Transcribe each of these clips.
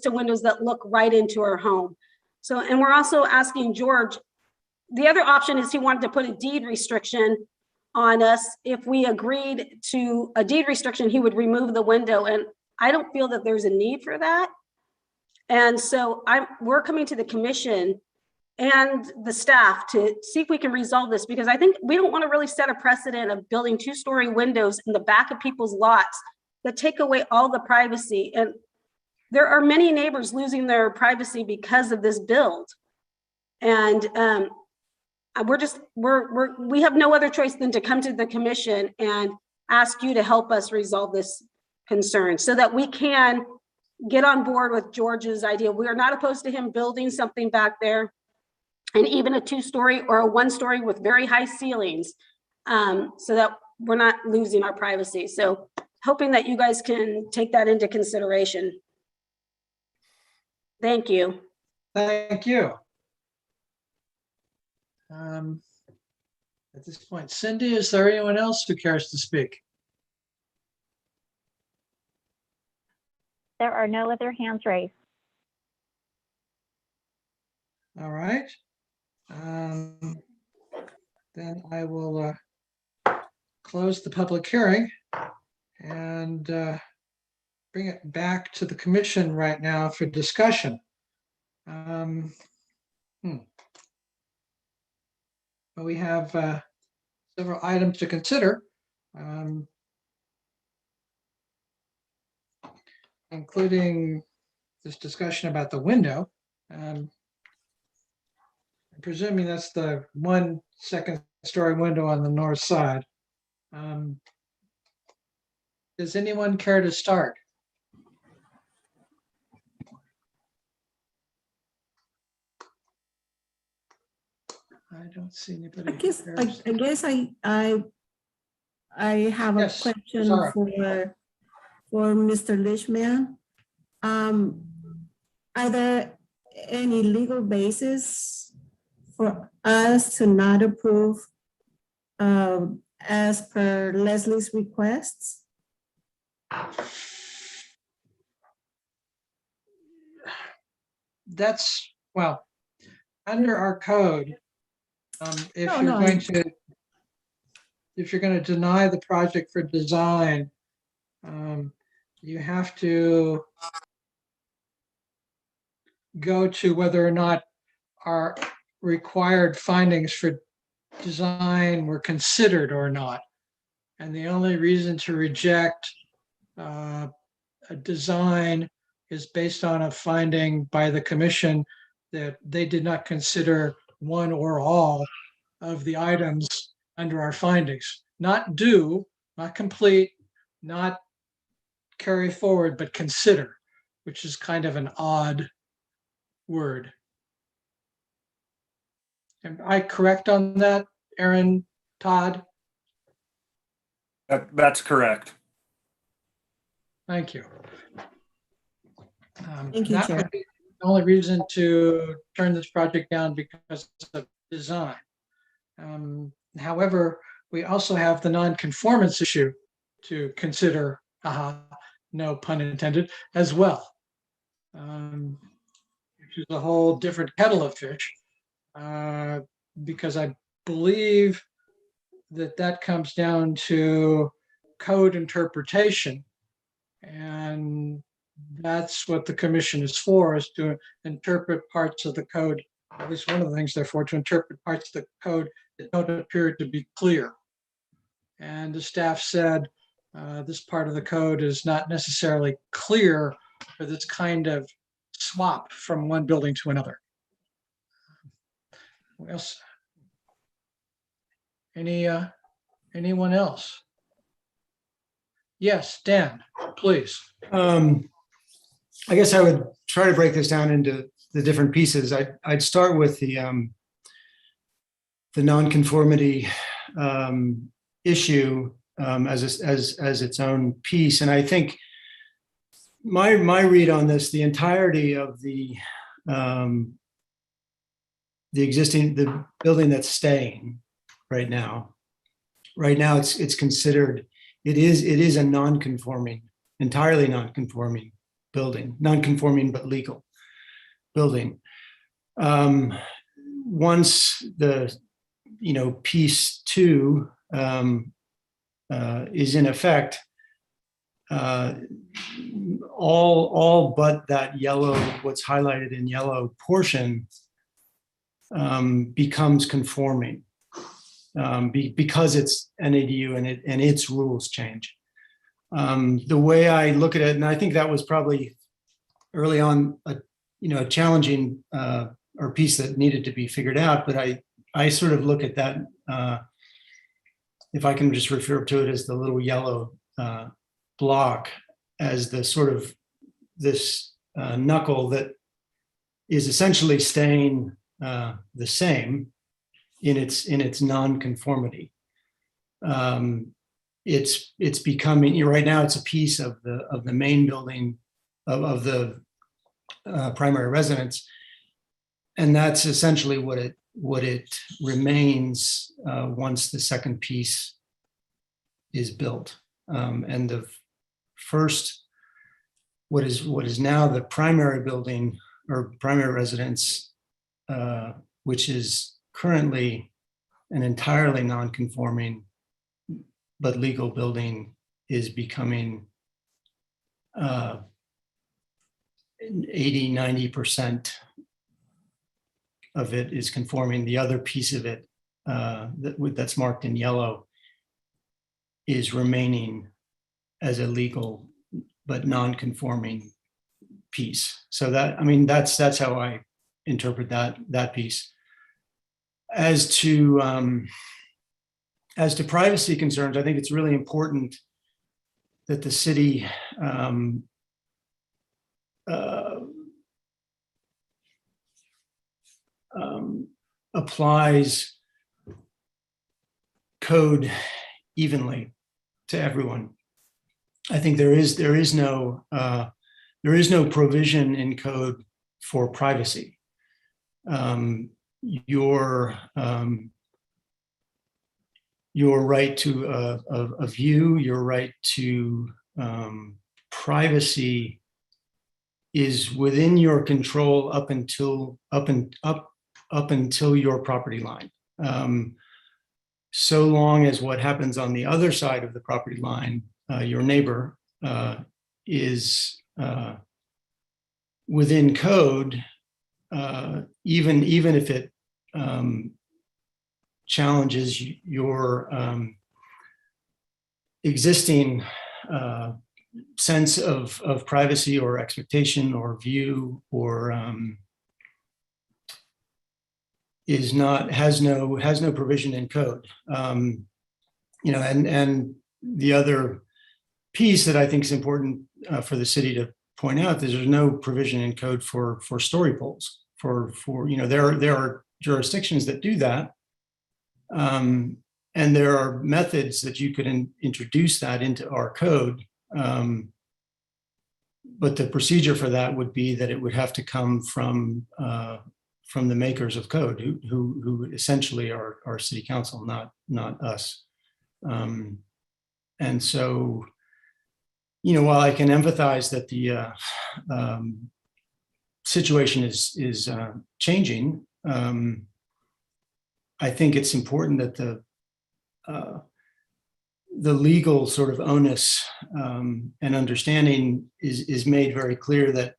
to windows that look right into her home. So, and we're also asking George, the other option is he wanted to put a deed restriction on us. If we agreed to a deed restriction, he would remove the window. And I don't feel that there's a need for that. And so we're coming to the commission and the staff to see if we can resolve this, because I think we don't want to really set a precedent of building 2-story windows in the back of people's lots that take away all the privacy. And there are many neighbors losing their privacy because of this build. And we have no other choice than to come to the commission and ask you to help us resolve this concern so that we can get on board with George's idea. We are not opposed to him building something back there, and even a 2-story or a 1-story with very high ceilings, so that we're not losing our privacy. So hoping that you guys can take that into consideration. Thank you. Thank you. At this point, Cindy, is there anyone else who cares to speak? There are no other hands raised. All right. Then I will close the public hearing and bring it back to the commission right now for discussion. We have several items to consider, including this discussion about the window. I'm presuming that's the 1 second-story window on the north side. Does anyone care to start? I don't see anybody. I guess I have a Yes, question Sarah. for Mr. Lishman. Are there any legal basis for us to not approve as per Leslie's requests? That's, well, under our code, if you're going to deny the project for design, you have to go to whether or not our required findings for design were considered or not. And the only reason to reject a design is based on a finding by the commission that they did not consider one or all of the items under our findings. Not do, not complete, not carry forward, but consider, which is kind of an odd word. Am I correct on that, Aaron, Todd? That's correct. Thank you. Thank you, that Chair. would be the only reason to turn this project down, because of design. However, we also have the non-conformance issue to consider, no pun intended, as well, which is a whole different kettle of fish, because I believe that comes down to code interpretation, and that's what the commission is for, is to interpret parts of the code. At least one of the things they're for, to interpret parts of the code that don't appear to be clear. And the staff said this part of the code is not necessarily clear for this kind of swap from one building to another. What else? Anyone else? Yes, Dan, please. I guess I would try to break this down into the different pieces. I'd start with the nonconformity issue as its own piece, and I think my read on this, the entirety of the building that's staying right now, it's considered, it is a non-conforming, entirely non-conforming building, non-conforming but legal building. Once the, piece 2 is in effect, all but that yellow, what's highlighted in yellow portion, becomes conforming because it's an ADU and its rules change. The way I look at it, and I think that was probably early on a challenging or piece that needed to be figured out, but I sort of look at that, if I can just refer to it as the little yellow block, as the sort of this knuckle that is essentially staying the same in its non-conformity. It's becoming, right now it's a piece of the main building of the primary residence, and that's essentially what it remains once the second piece is built. And the first, what is now the primary building or primary residence, which is currently an entirely non-conforming but legal building, is becoming 80–90% of it is conforming. The other piece of it that's marked in yellow is remaining as a legal but non-conforming piece. So that's how I interpret that piece. As to privacy concerns, I think it's really important that the city applies code evenly to everyone. I think there is no provision in code for privacy. Your right to a view, your right to privacy is within your control up until your property line. So long as what happens on the other side of the property line, your neighbor, is within code, even if it challenges your existing sense of privacy or expectation or view, or has no provision in code. And the other piece that I think is important for the city to point out is there's no provision in code for story poles. There are jurisdictions that do that, and there are methods that you could introduce that into our code. But the procedure for that would be that it would have to come from the makers of code, who essentially are our city council, not us. And so, while I can empathize that the situation is changing, I think it's important that the legal sort of onus and understanding is made very clear that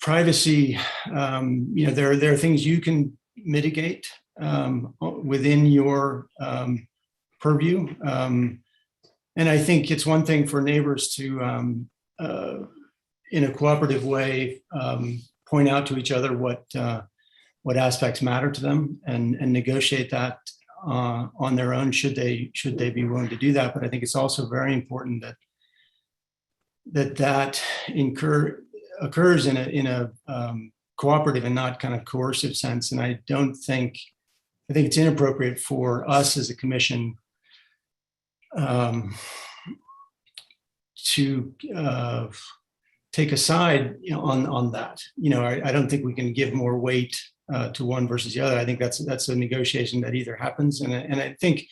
privacy, there are things you can mitigate within your purview. And I think it's one thing for neighbors to, in a cooperative way, point out to each other what aspects matter to them and negotiate that on their own, should they be willing to do that. But I think it's also very important that occurs in a cooperative and not kind of coercive sense. And I think it's inappropriate for us as a commission to take a side on that. I don't think we can give more weight to one versus the other. I think that's a negotiation that either happens, and I think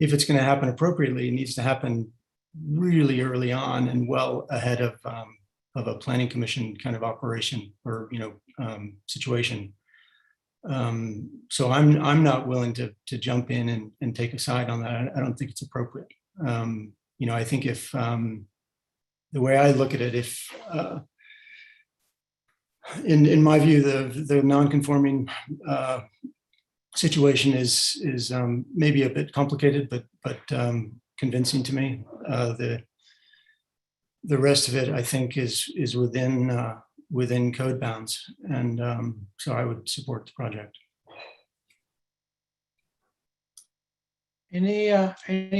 if it's going to happen appropriately, it needs to happen really early on and well ahead of a planning commission kind of operation or, situation. So I'm not willing to jump in and take a side on that. I don't think it's appropriate. I think if the way I look at it, if in my view, the non-conforming situation is maybe a bit complicated, but convincing to me. The rest of it, I think, is within code bounds, and so I would support the project. Any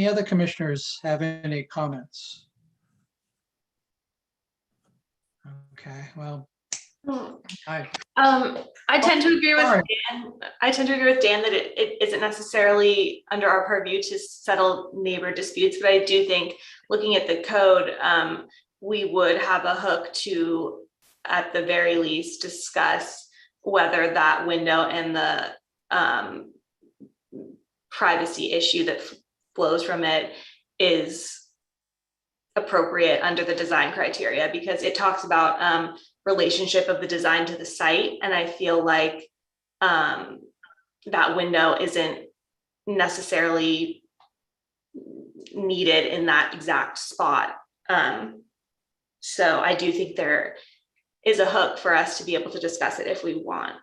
other commissioners have any comments? Okay, well, I I tend to agree with Sorry. Dan. I tend to agree with Dan that it isn't necessarily under our purview to settle neighbor disputes, but I do think looking at the code, we would have a hook to, at the very least, discuss whether that window and the privacy issue that flows from it is appropriate under the design criteria, because it talks about relationship of the design to the site. And I feel like that window isn't necessarily needed in that exact spot. So I do think there is a hook for us to be able to discuss it if we want.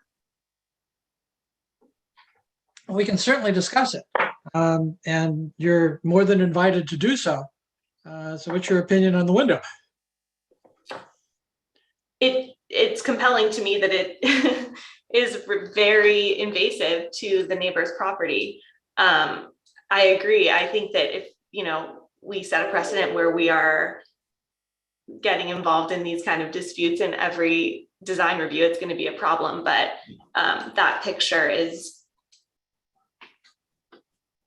We can certainly discuss it, and you're more than invited to do so. So what's your opinion on the window? It's compelling to me that it is very invasive to the neighbor's property. I agree. I think that if, we set a precedent where we are getting involved in these kind of disputes in every design review, it's going to be a problem. But that picture is,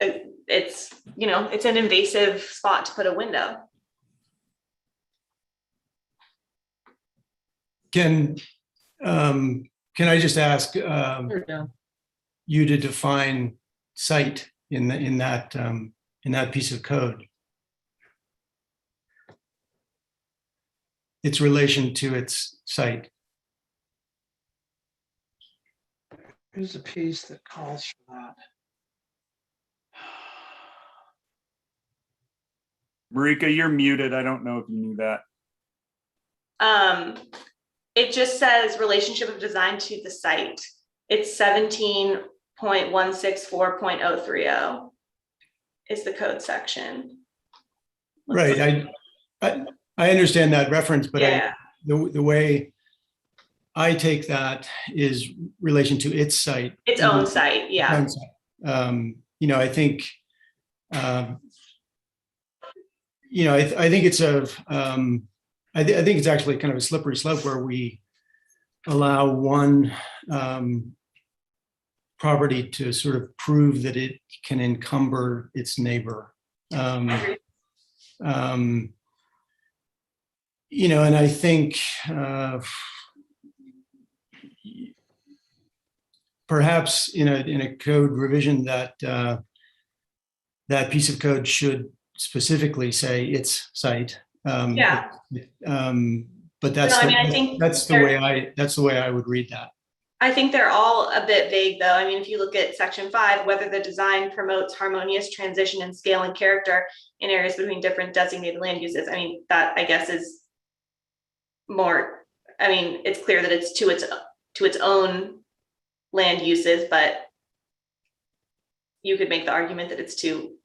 it's an invasive spot to put a window. Can I just ask Sure, Dan. you to define site in that piece of code? Its relation to its site. Here's a piece that calls for that. Marika, you're muted. I don't know if you knew that. It just says relationship of design to the site. It's 17.164.030 is the code section. Right. I understand that reference, but Yeah. the way I take that is relation to its site. Its own site, yeah. Own site. I think, I think it's I think it's actually kind of a slippery slope where we allow one property to sort of prove that it can encumber its neighbor. And I think perhaps in a code revision that that piece of code should specifically say its site. Yeah. But that's No, I mean, I think that's the way I would read that. I think they're all a bit vague, though. I mean, if you look at section 5, whether the design promotes harmonious transition in scale and character in areas between different designated land uses. I mean, that I guess is more. I mean, it's clear that it's to its own land uses, but you could make the argument that it's to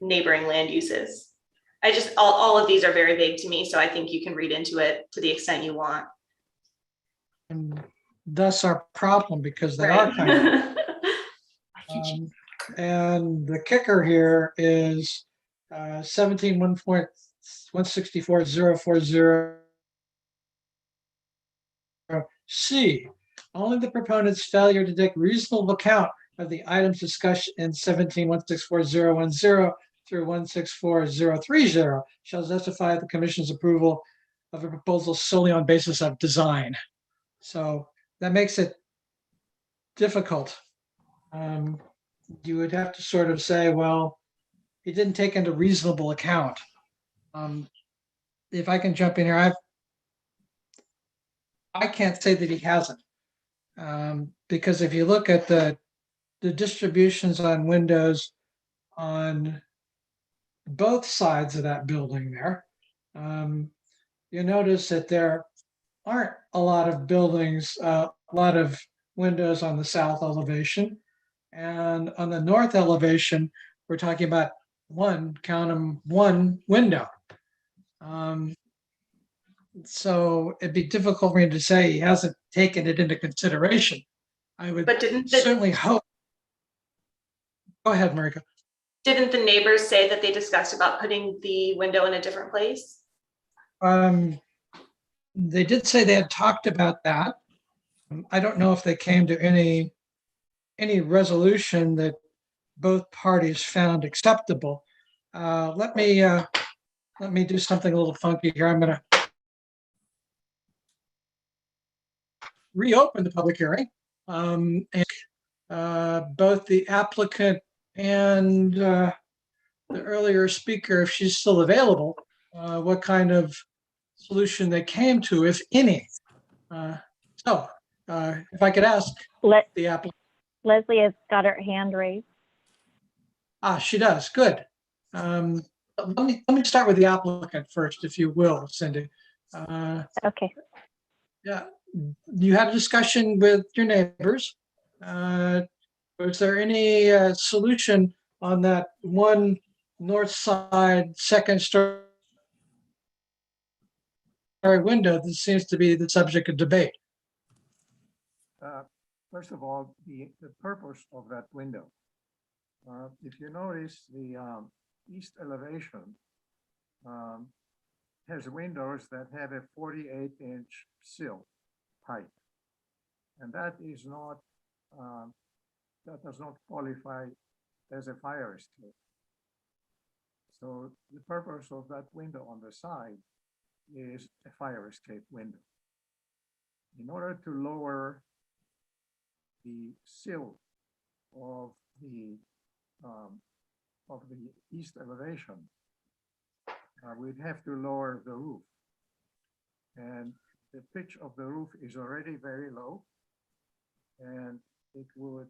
neighboring land uses. All of these are very vague to me, so I think you can read into it to the extent you want. And thus our problem, because they Right. are kind of. And the kicker here is 17.1.164.040C. Only the proponent's failure to take reasonable account of the items discussed in 17.164.010 through 164.030 shall justify the commission's approval of a proposal solely on basis of design. So that makes it difficult. You would have to sort of say, well, he didn't take into reasonable account If I can jump in here, I can't say that he hasn't. Because if you look at the distributions on windows on both sides of that building there, you notice that there aren't a lot of buildings, a lot of windows on the south elevation. And on the north elevation, we're talking about count them, one window. So it'd be difficult for me to say he hasn't taken it into consideration. I would But didn't certainly hope. Go ahead, Marika. didn't the neighbors say that they discussed about putting the window in a different place? They did say they had talked about that. I don't know if they came to any resolution that both parties found acceptable. Let me do something a little funky here. I'm going to reopen the public hearing. And both the applicant and the earlier speaker, if she's still available, what kind of solution they came to, if any. If I could ask the applicant. Leslie has got her hand raised. She does. Good. Let me start with the applicant first, if you will, Cindy. Okay. Yeah, you had a discussion with your neighbors. Was there any solution on that one north side second story window that seems to be the subject of debate? First of all, the purpose of that window. If you notice, the east elevation has windows that have a 48-inch sill height, and that is not that does not qualify as a fire escape. So the purpose of that window on the side is a fire escape window. In order to lower the sill of the east elevation, we'd have to lower the roof, and the pitch of the roof is already very low, and it would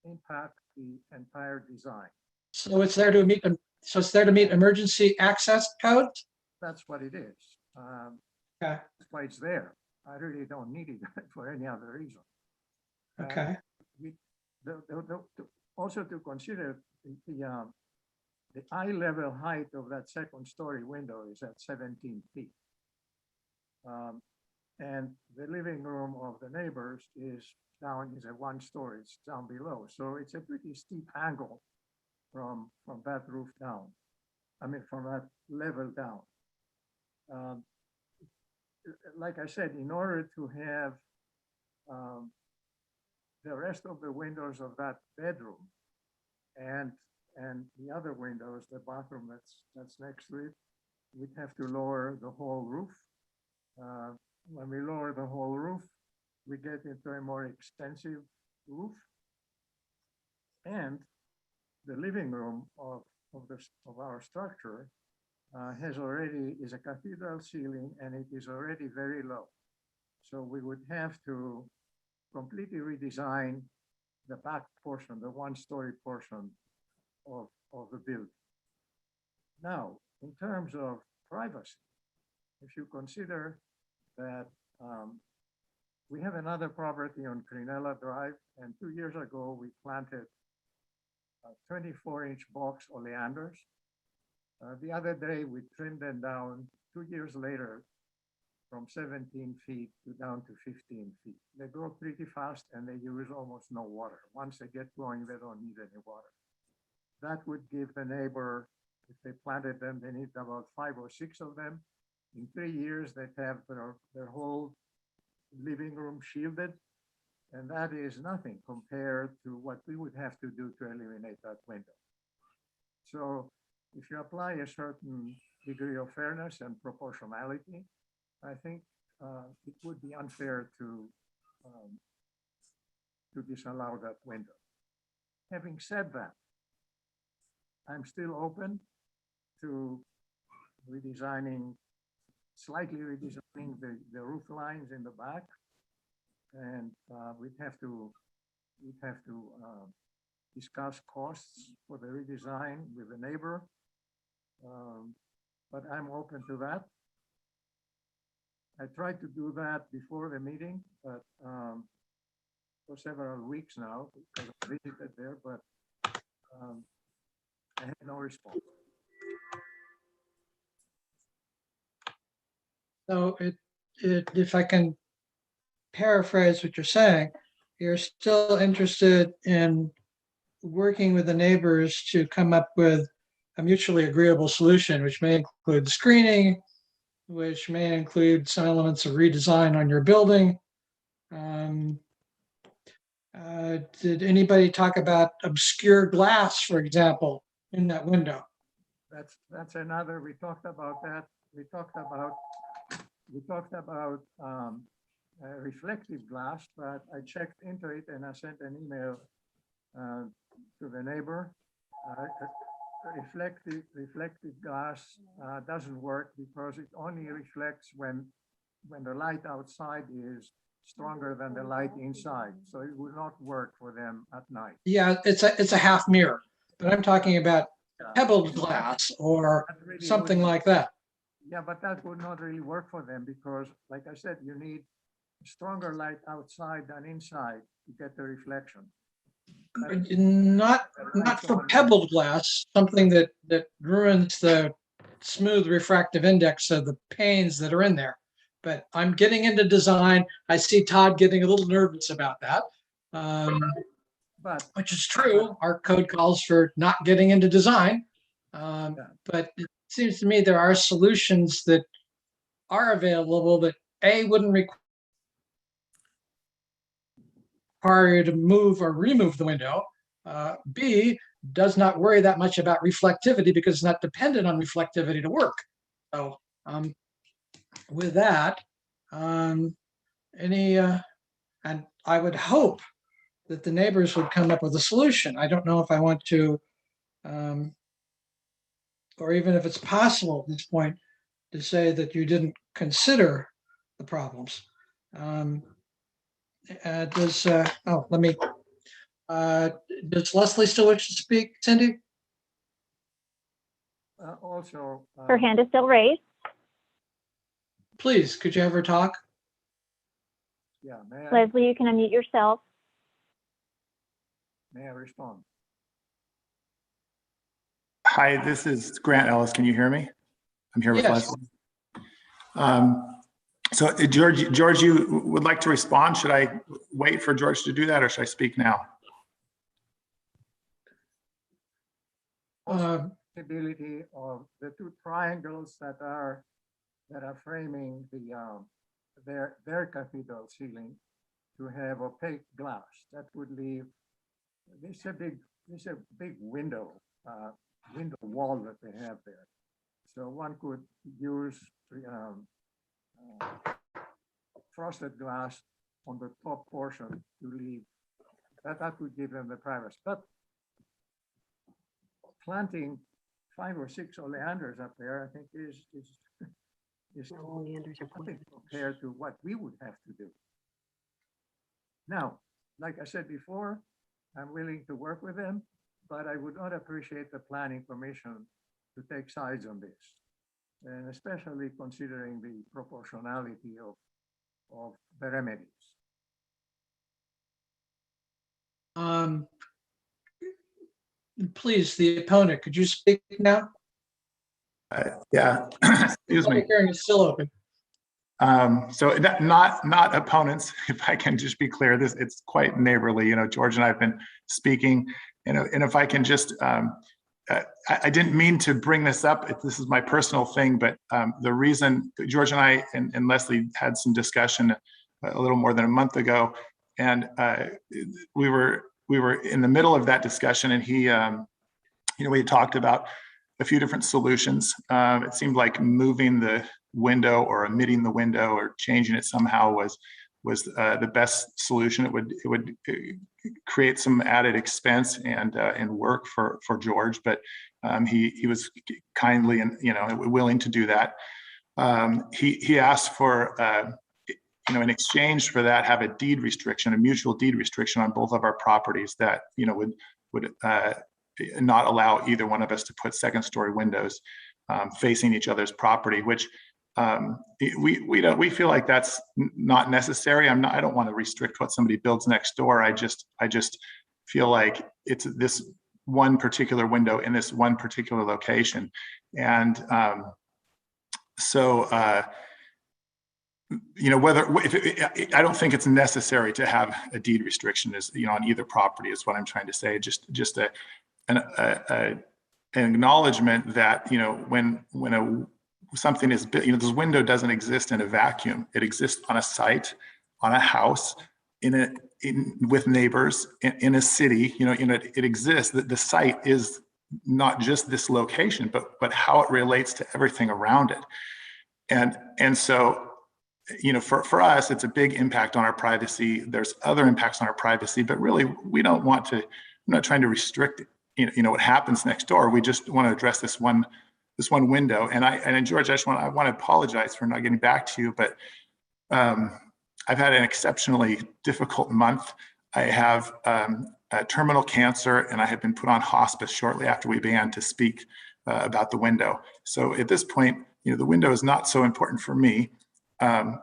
impact the entire design. So it's there to meet. So it's there to meet emergency access codes. That's what it is. Okay. That's why it's there. I really don't need it for any other reason. Okay. Also to consider the eye level height of that second story window is at 17 feet. And the living room of the neighbors is a 1-story, it's down below. So it's a pretty steep angle from that roof down. I mean, from that level down. Like I said, in order to have the rest of the windows of that bedroom and the other windows, the bathroom that's next to it, we'd have to lower the whole roof. When we lower the whole roof, we get into a more extensive roof, and the living room of our structure is a cathedral ceiling, and it is already very low. So we would have to completely redesign the back portion, the 1-story portion of the building. Now, in terms of privacy, if you consider that we have another property on Crinella Drive, and 2 years ago we planted 24-inch box oleanders. The other day we trimmed them down 2 years later from 17 feet down to 15 feet. They grow pretty fast and they use almost no water. Once they get going, they don't need any water. That would give the neighbor, if they planted them, they need about 5 or 6 of them. In 3 years, they'd have their whole living room shielded. And that is nothing compared to what we would have to do to eliminate that window. So if you apply a certain degree of fairness and proportionality, I think it would be unfair to disallow that window. Having said that, I'm still open to redesigning, slightly redesigning the roof lines in the back. And we'd have to discuss costs for the redesign with the neighbor. But I'm open to that. I tried to do that before the meeting, but for several weeks now, because I visited there, but I had no response. So if I can paraphrase what you're saying, you're still interested in working with the neighbors to come up with a mutually agreeable solution, which may include screening, which may include some elements of redesign on your building. Did anybody talk about obscure glass, for example, in that window? That's another, we talked about that. We talked about reflective glass, but I checked into it and I sent an email to the neighbor. Reflective glass doesn't work because it only reflects when the light outside is stronger than the light inside. So it will not work for them at night. Yeah, it's a half mirror, but I'm talking about pebbled glass or That really something wouldn't- like that. Yeah, but that would not really work for them because, like I said, you need stronger light outside than inside to get the reflection. Not for pebbled glass, something that ruins the smooth refractive index of the panes that are in there. But I'm getting into design. I see Todd getting a little nervous about that, But which is true. Our code calls for not getting into design. But it seems to me there are solutions that are available that A, wouldn't require you to move or remove the window. B, does not worry that much about reflectivity because it's not dependent on reflectivity to work. So with that, and I would hope that the neighbors would come up with a solution. I don't know if I want to, or even if it's possible at this point, to say that you didn't consider the problems. Does Leslie still wish to speak, Cindy? also, Her hand is still raised. Please, could you have her talk? yeah, Leslie, you can unmute yourself. may I respond? Hi, this is Grant Ellis. Can you hear me? I'm here with Yes. Leslie. So George, you would like to respond? Should I wait for George to do that or should I speak now? Possibility of the two triangles that are framing their cathedral ceiling to have opaque glass. That would leave this a big window wall that they have there. So one could use frosted glass on the top portion to leave that would give them the privacy. But planting 5 or 6 oleanders up there, I think is nothing compared to what we would have to do. Now, like I said before, I'm willing to work with them, but I would not appreciate the planning commission to take sides on this, and especially considering the proportionality of the remedies. Please, the opponent, could you speak now? Yeah, excuse me. Public hearing is still open. So not opponents, if I can just be clear, it's quite neighborly. George and I have been speaking, and if I can just, I didn't mean to bring this up. This is my personal thing, but the reason George and I and Leslie had some discussion a little more than a month ago, and we were in the middle of that discussion, and he, we talked about a few different solutions. It seemed like moving the window or omitting the window or changing it somehow was the best solution. It would create some added expense and work for George, but He was kindly and, willing to do that. He asked for, in exchange for that, have a deed restriction, a mutual deed restriction on both of our properties that, would not allow either one of us to put second story windows facing each other's property, which we feel like that's not necessary. I don't want to restrict what somebody builds next door. I just feel like it's this one particular window in this one particular location. And I don't think it's necessary to have a deed restriction on either property is what I'm trying to say. Just an acknowledgement that, when something is built, this window doesn't exist in a vacuum. It exists on a site, on a house, with neighbors in a city. It exists. That the site is not just this location, but how it relates to everything around it. And so, for us, it's a big impact on our privacy. There's other impacts on our privacy, but really, we don't want to. I'm not trying to restrict, what happens next door. We just want to address this one window. And George, I want to apologize for not getting back to you, but I've had an exceptionally difficult month. I have terminal cancer, and I have been put on hospice shortly after we began to speak about the window. So at this point, the window is not so important for me. I'm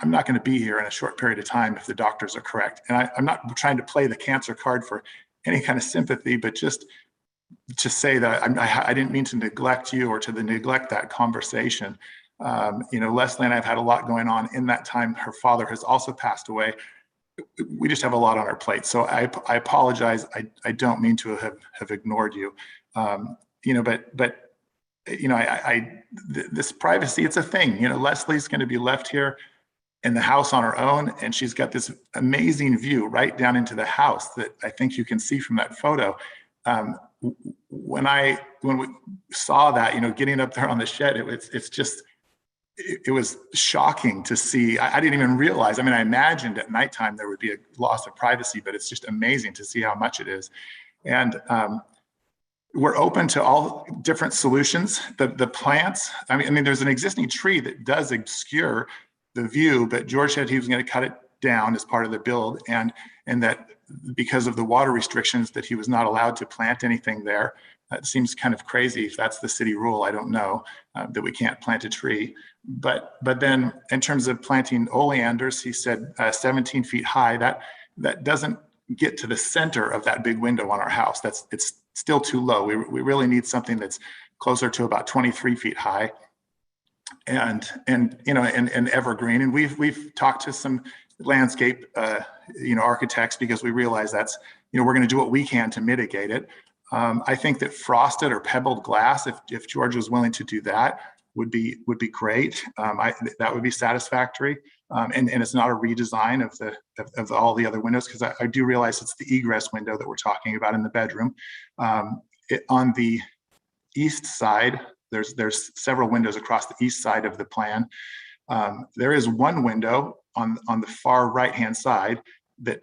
not going to be here in a short period of time if the doctors are correct. And I'm not trying to play the cancer card for any kind of sympathy, but just to say that I didn't mean to neglect you or to neglect that conversation. Leslie and I have had a lot going on in that time. Her father has also passed away. We just have a lot on our plate. So I apologize. I don't mean to have ignored you. This privacy, it's a thing. Leslie's going to be left here in the house on her own, and she's got this amazing view right down into the house that I think you can see from that photo. When we saw that, getting up there on the shed, it was shocking to see. I didn't even realize. I imagined at nighttime there would be a loss of privacy, but it's just amazing to see how much it is. And we're open to all different solutions. The plants, there's an existing tree that does obscure the view, but George said he was going to cut it down as part of the build, and that because of the water restrictions that he was not allowed to plant anything there. That seems kind of crazy. If that's the city rule, I don't know, that we can't plant a tree. But then in terms of planting oleanders, he said 17 feet high, that doesn't get to the center of that big window on our house. It's still too low. We really need something that's closer to about 23 feet high and evergreen. And we've talked to some landscape architects, because we realize that's, we're going to do what we can to mitigate it. I think that frosted or pebbled glass, if George was willing to do that, would be great. That would be satisfactory. And it's not a redesign of all the other windows, because I do realize it's the egress window that we're talking about in the bedroom. On the east side, there's several windows across the east side of the plan. There is one window on the far right-hand side that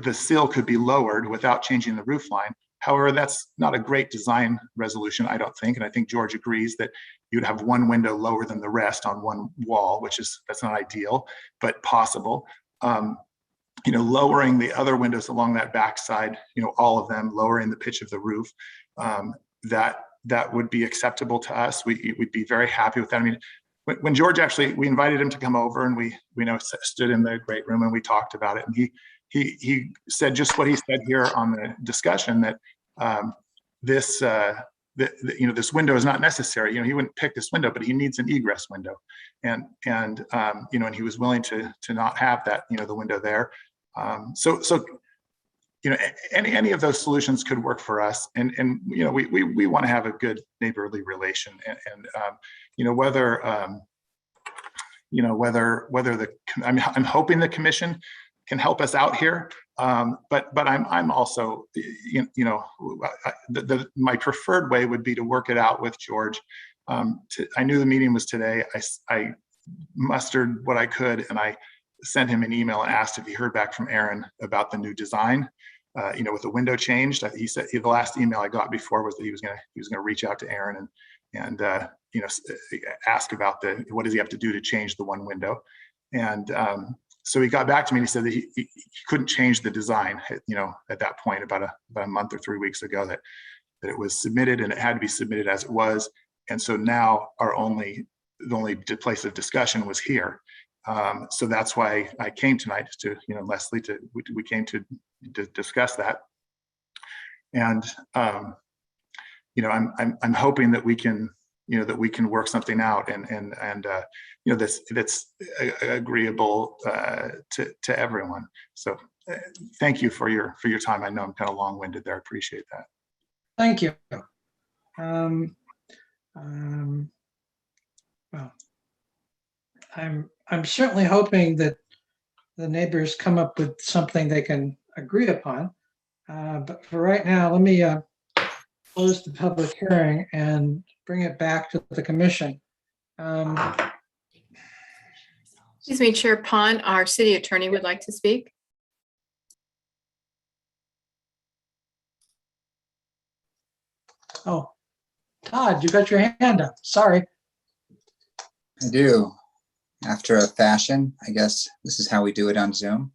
the sill could be lowered without changing the roof line. However, that's not a great design resolution, I don't think. And I think George agrees that you'd have one window lower than the rest on one wall, that's not ideal, but possible. Lowering the other windows along that backside, all of them, lowering the pitch of the roof, that would be acceptable to us. We'd be very happy with that. When George we invited him to come over, and we stood in the great room and we talked about it. And he said just what he said here on the discussion, that this window is not necessary. He wouldn't pick this window, but he needs an egress window, and he was willing to not have that, the window there. Any of those solutions could work for us, and we want to have a good neighborly relation, and whether I'm hoping the commission can help us out here, but I'm also, my preferred way would be to work it out with George. I knew the meeting was today. I mustered what I could, and I sent him an email and asked if he heard back from Aaron about the new design. with the window changed. He said the last email I got before was that he was gonna reach out to Aaron and ask about what does he have to do to change the one window. And so he got back to me and he said that he couldn't change the design, at that point about a month or 3 weeks ago, that it was submitted and it had to be submitted as it was. And so now the only place of discussion was here. So that's why I came tonight, just to, Leslie, we came to discuss that. And, I'm hoping that we can, work something out and that's agreeable to everyone. So thank you for your time. I know I'm kind of long-winded there. I appreciate that. Thank you. Well, I'm certainly hoping that the neighbors come up with something they can agree upon. But for right now, let me close the public hearing and bring it back to the commission. Excuse me, Chair Pond, our city attorney would like to speak. Oh, Todd, you got your hand up. Sorry. I do. After a fashion, I guess this is how we do it on Zoom.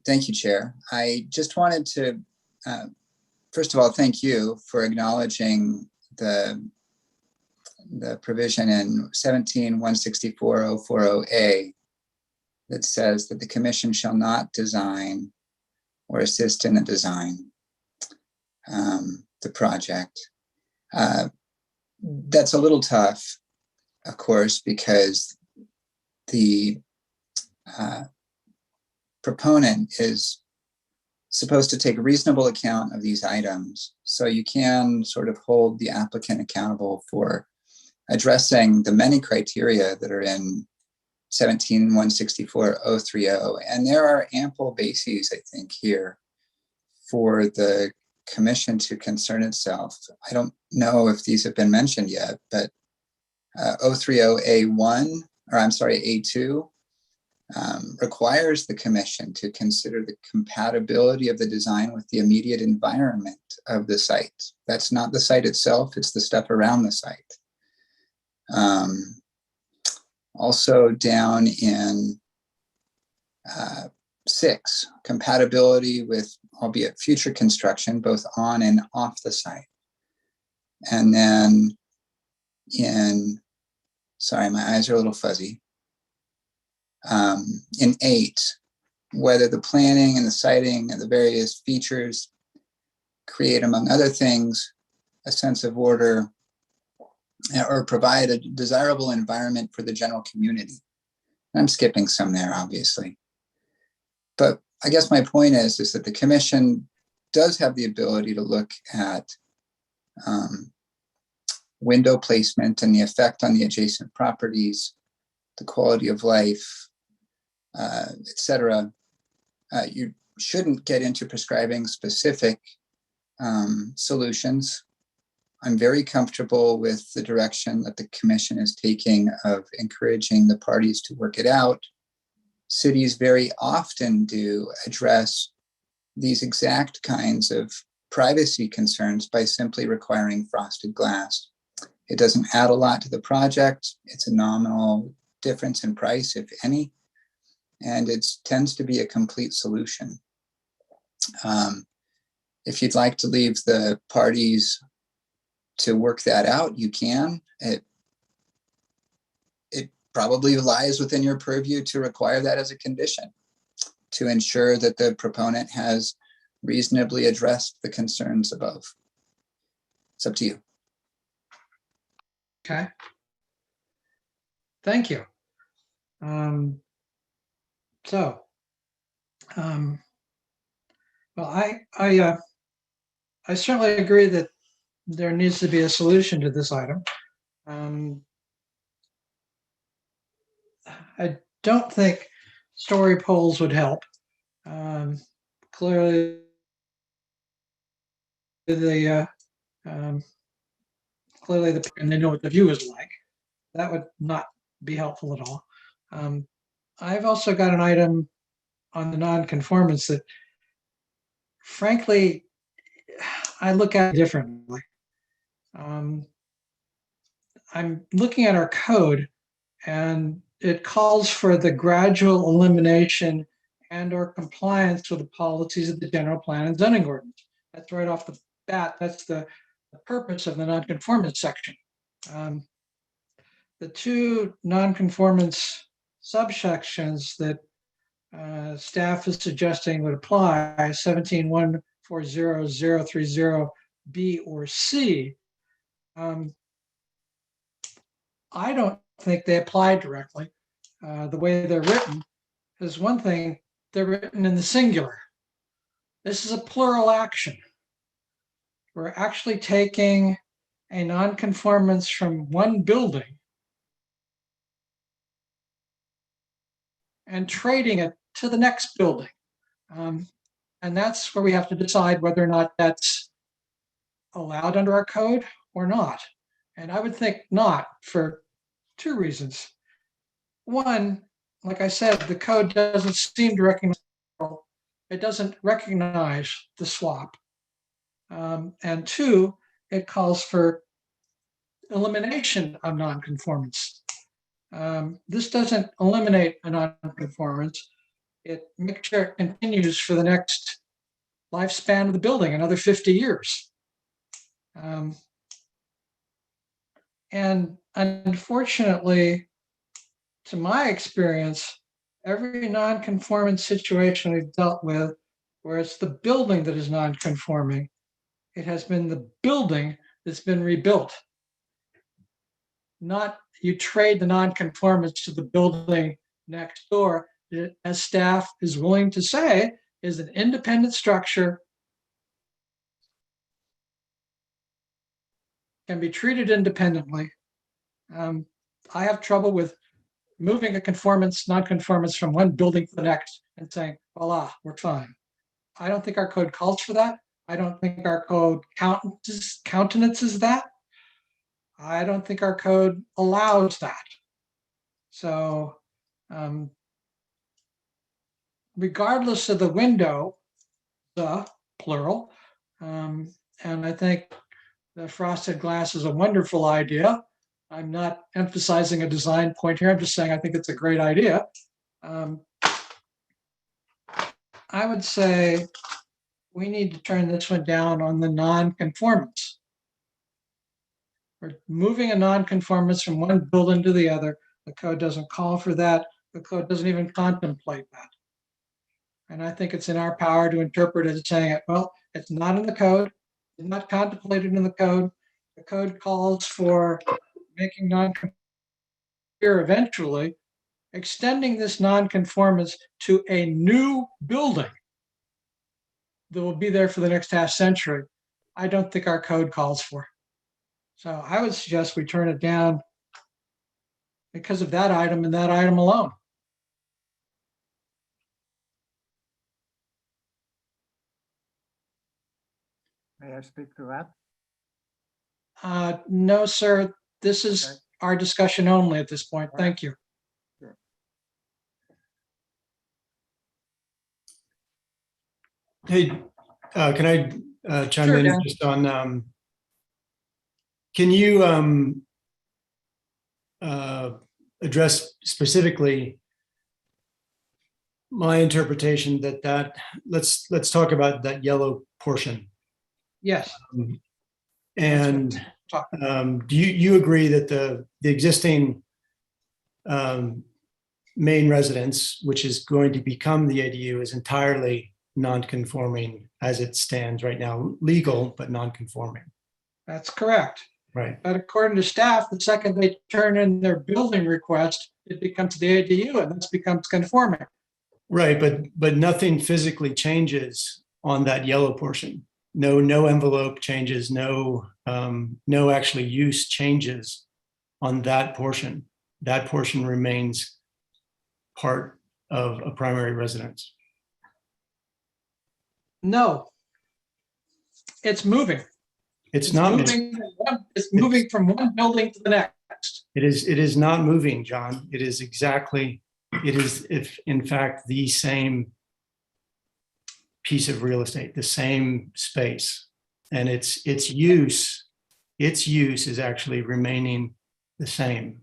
Thank you, Chair. I just wanted to, first of all, thank you for acknowledging the provision in 17-164-040A that says that the commission shall not design or assist in the design the project. That's a little tough, of course, because the proponent is supposed to take reasonable account of these items. So you can sort of hold the applicant accountable for addressing the many criteria that are in 17-164-030. And there are ample bases, I think, here for the commission to concern itself. I don't know if these have been mentioned yet, but 030A1, or I'm sorry, A2, requires the commission to consider the compatibility of the design with the immediate environment of the site. That's not the site itself, it's the stuff around the site. Also down in 6, compatibility with, albeit future construction, both on and off the site. And then in, sorry, my eyes are a little fuzzy. In 8, whether the planning and the siting and the various features create, among other things, a sense of order or provide a desirable environment for the general community. I'm skipping some there, obviously. But I guess my point is that the commission does have the ability to look at window placement and the effect on the adjacent properties, the quality of life, etc. You shouldn't get into prescribing specific solutions. I'm very comfortable with the direction that the commission is taking of encouraging the parties to work it out. Cities very often do address these exact kinds of privacy concerns by simply requiring frosted glass. It doesn't add a lot to the project. It's a nominal difference in price, if any, and it tends to be a complete solution. If you'd like to leave the parties to work that out, you can. It probably lies within your purview to require that as a condition to ensure that the proponent has reasonably addressed the concerns above. It's up to you. Okay. Thank you. Well, I certainly agree that there needs to be a solution to this item. I don't think story poles would help. Clearly, and they know what the view is like. That would not be helpful at all. I've also got an item on the non-conformance that frankly, I look at it differently. I'm looking at our code, and it calls for the gradual elimination and or compliance with the policies of the general plan and zoning ordinance. That's right off the bat. That's the purpose of the nonconformance section. The two nonconformance subsections that staff is suggesting would apply, 17.140.030 or C, I don't think they apply directly. The way they're written is one thing, they're written in the singular. This is a plural action. We're actually taking a nonconformance from one building and trading it to the next building. And that's where we have to decide whether or not that's allowed under our code or not. And I would think not, for two reasons. One, like I said, the code doesn't seem to recognize, it doesn't recognize the swap. And two, it calls for elimination of nonconformance. This doesn't eliminate a nonconformance. It makes sure it continues for the next lifespan of the building, another 50 years. And unfortunately, to my experience, every nonconformance situation we've dealt with, where it's the building that is nonconforming, it has been the building that's been rebuilt. Not you trade the nonconformance to the building next door, that, as staff is willing to say, is an independent structure, can be treated independently. I have trouble with moving a nonconformance from one building to the next and saying, voila, we're fine. I don't think our code calls for that. I don't think our code countenances that. I don't think our code allows that. So regardless of the window, the plural, and I think the frosted glass is a wonderful idea. I'm not emphasizing a design point here. I'm just saying I think it's a great idea. I would say we need to turn this one down on the nonconformance. We're moving a nonconformance from one building to the other. The code doesn't call for that. The code doesn't even contemplate that. And I think it's in our power to interpret it as saying, well, it's not in the code. It's not contemplated in the code. The code calls for making nonconformance eventually, extending this nonconformance to a new building that will be there for the next half century. I don't think our code calls for. So I would suggest we turn it down because of that item and that item alone. May I speak to that? No, sir. This is Okay. our discussion only at this point. Thank you. Hey, can I chime Sure, in Dan. just on, can you address specifically my interpretation that let's talk about that yellow portion. Yes. And do you agree that the existing main residence, which is going to become the ADU, is entirely non-conforming as it stands right now, legal, but non-conforming? That's correct. Right. But according to staff, the second they turn in their building request, it becomes the ADU and this becomes conforming. Right, but nothing physically changes on that yellow portion. No envelope changes, no actually use changes on that portion. That portion remains part of a primary residence. No. It's moving. It's not moving. It's moving from one building to the next. It is not moving, John. It is, if in fact, the same piece of real estate, the same space. And its use is actually remaining the same.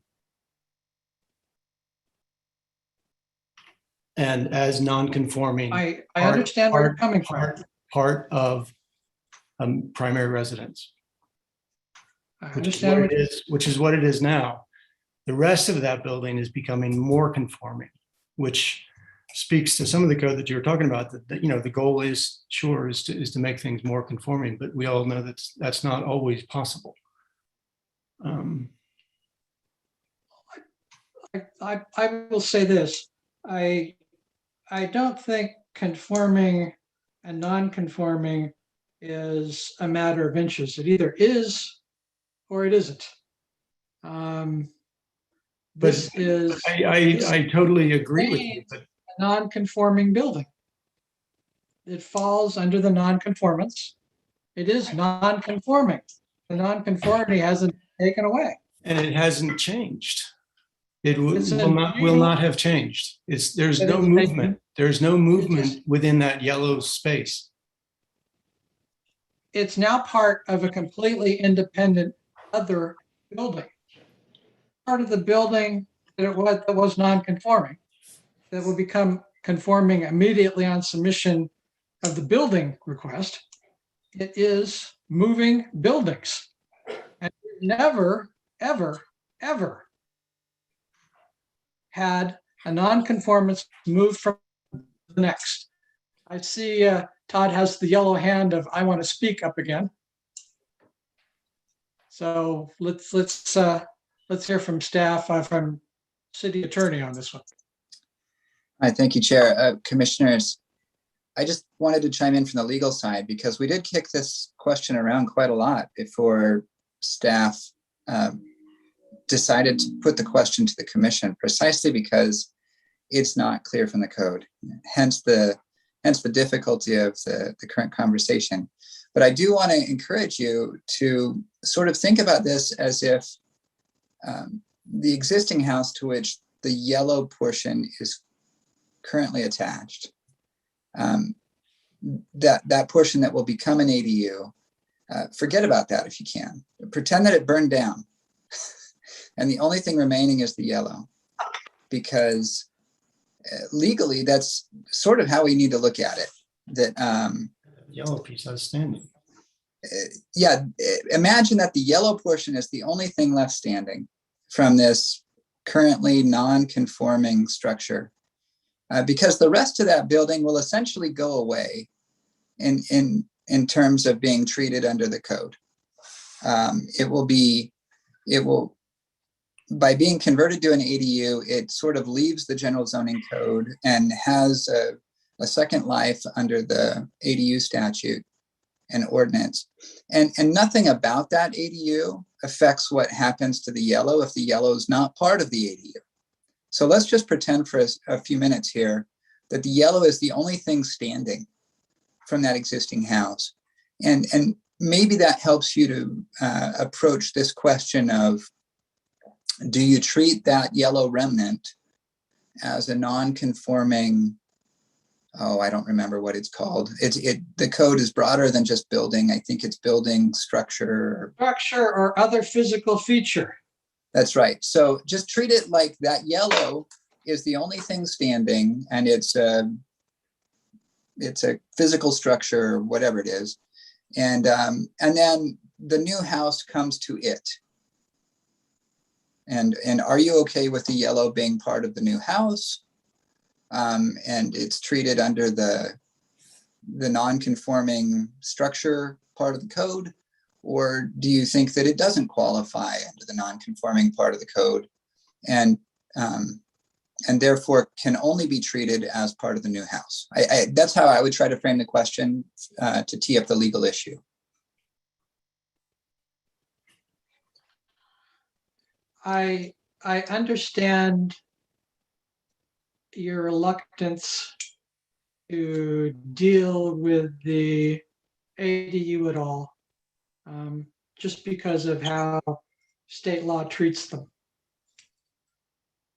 And as non-conforming. I understand where you're coming from. Part of primary residence. I Which is understand what it is, which is what it is now. The rest of that building is becoming more conforming, which speaks to some of the code that you were talking about. That you know, the goal is to make things more conforming, but we all know that's not always possible. I will say this. I don't think conforming and non-conforming is a matter of inches. It either is or it isn't. This is I totally agree with you, but a non-conforming building. It falls under the non-conformance. It is non-conforming. The non-conformity hasn't been taken away. and it hasn't changed. It It's will not have changed. There's It no is- movement. There's no movement just- within that yellow space. It's now part of a completely independent other building. Part of the building that was non-conforming, that will become conforming immediately on submission of the building request. It is moving buildings. And we've never, ever, ever had a non-conformance move from the next. I see Todd has the yellow hand of I want to speak up again. So let's hear from staff, from city attorney on this one. All right, thank you, Chair. Commissioners, I just wanted to chime in from the legal side because we did kick this question around quite a lot before staff decided to put the question to the commission, precisely because it's not clear from the code. Hence the difficulty of the current conversation. But I do want to encourage you to sort of think about this as if the existing house to which the yellow portion is currently attached, that portion that will become an ADU, forget about that if you can. Pretend that it burned down. And the only thing remaining is the yellow, because legally, that's sort of how we need to look at it. That Yellow piece outstanding. yeah, imagine that the yellow portion is the only thing left standing from this currently non-conforming structure, because the rest of that building will essentially go away in terms of being treated under the code. By being converted to an ADU, it sort of leaves the general zoning code and has a second life under the ADU statute and ordinance. And nothing about that ADU affects what happens to the yellow if the yellow is not part of the ADU. So let's just pretend for a few minutes here that the yellow is the only thing standing from that existing house. And maybe that helps you to approach this question of, do you treat that yellow remnant as a non-conforming, I don't remember what it's called. The code is broader than just building. I think it's building structure. Structure or other physical feature. That's right. So just treat it like that yellow is the only thing standing, and it's a physical structure, whatever it is. And then the new house comes to it. And are you okay with the yellow being part of the new house? And it's treated under the non-conforming structure part of the code? Or do you think that it doesn't qualify under the non-conforming part of the code and therefore can only be treated as part of the new house? That's how I would try to frame the question to tee up the legal issue. I understand your reluctance to deal with the ADU at all, just because of how state law treats them.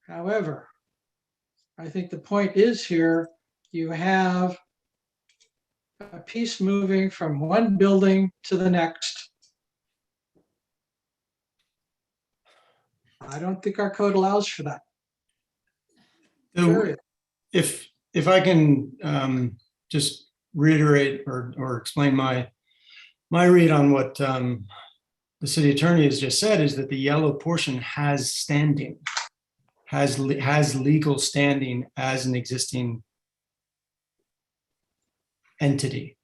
However, I think the point is here, you have a piece moving from one building to the next. I don't think our code allows for that. Period. If I can just reiterate or explain my read on what the city attorney has just said, is that the yellow portion has standing, has legal standing as an existing entity.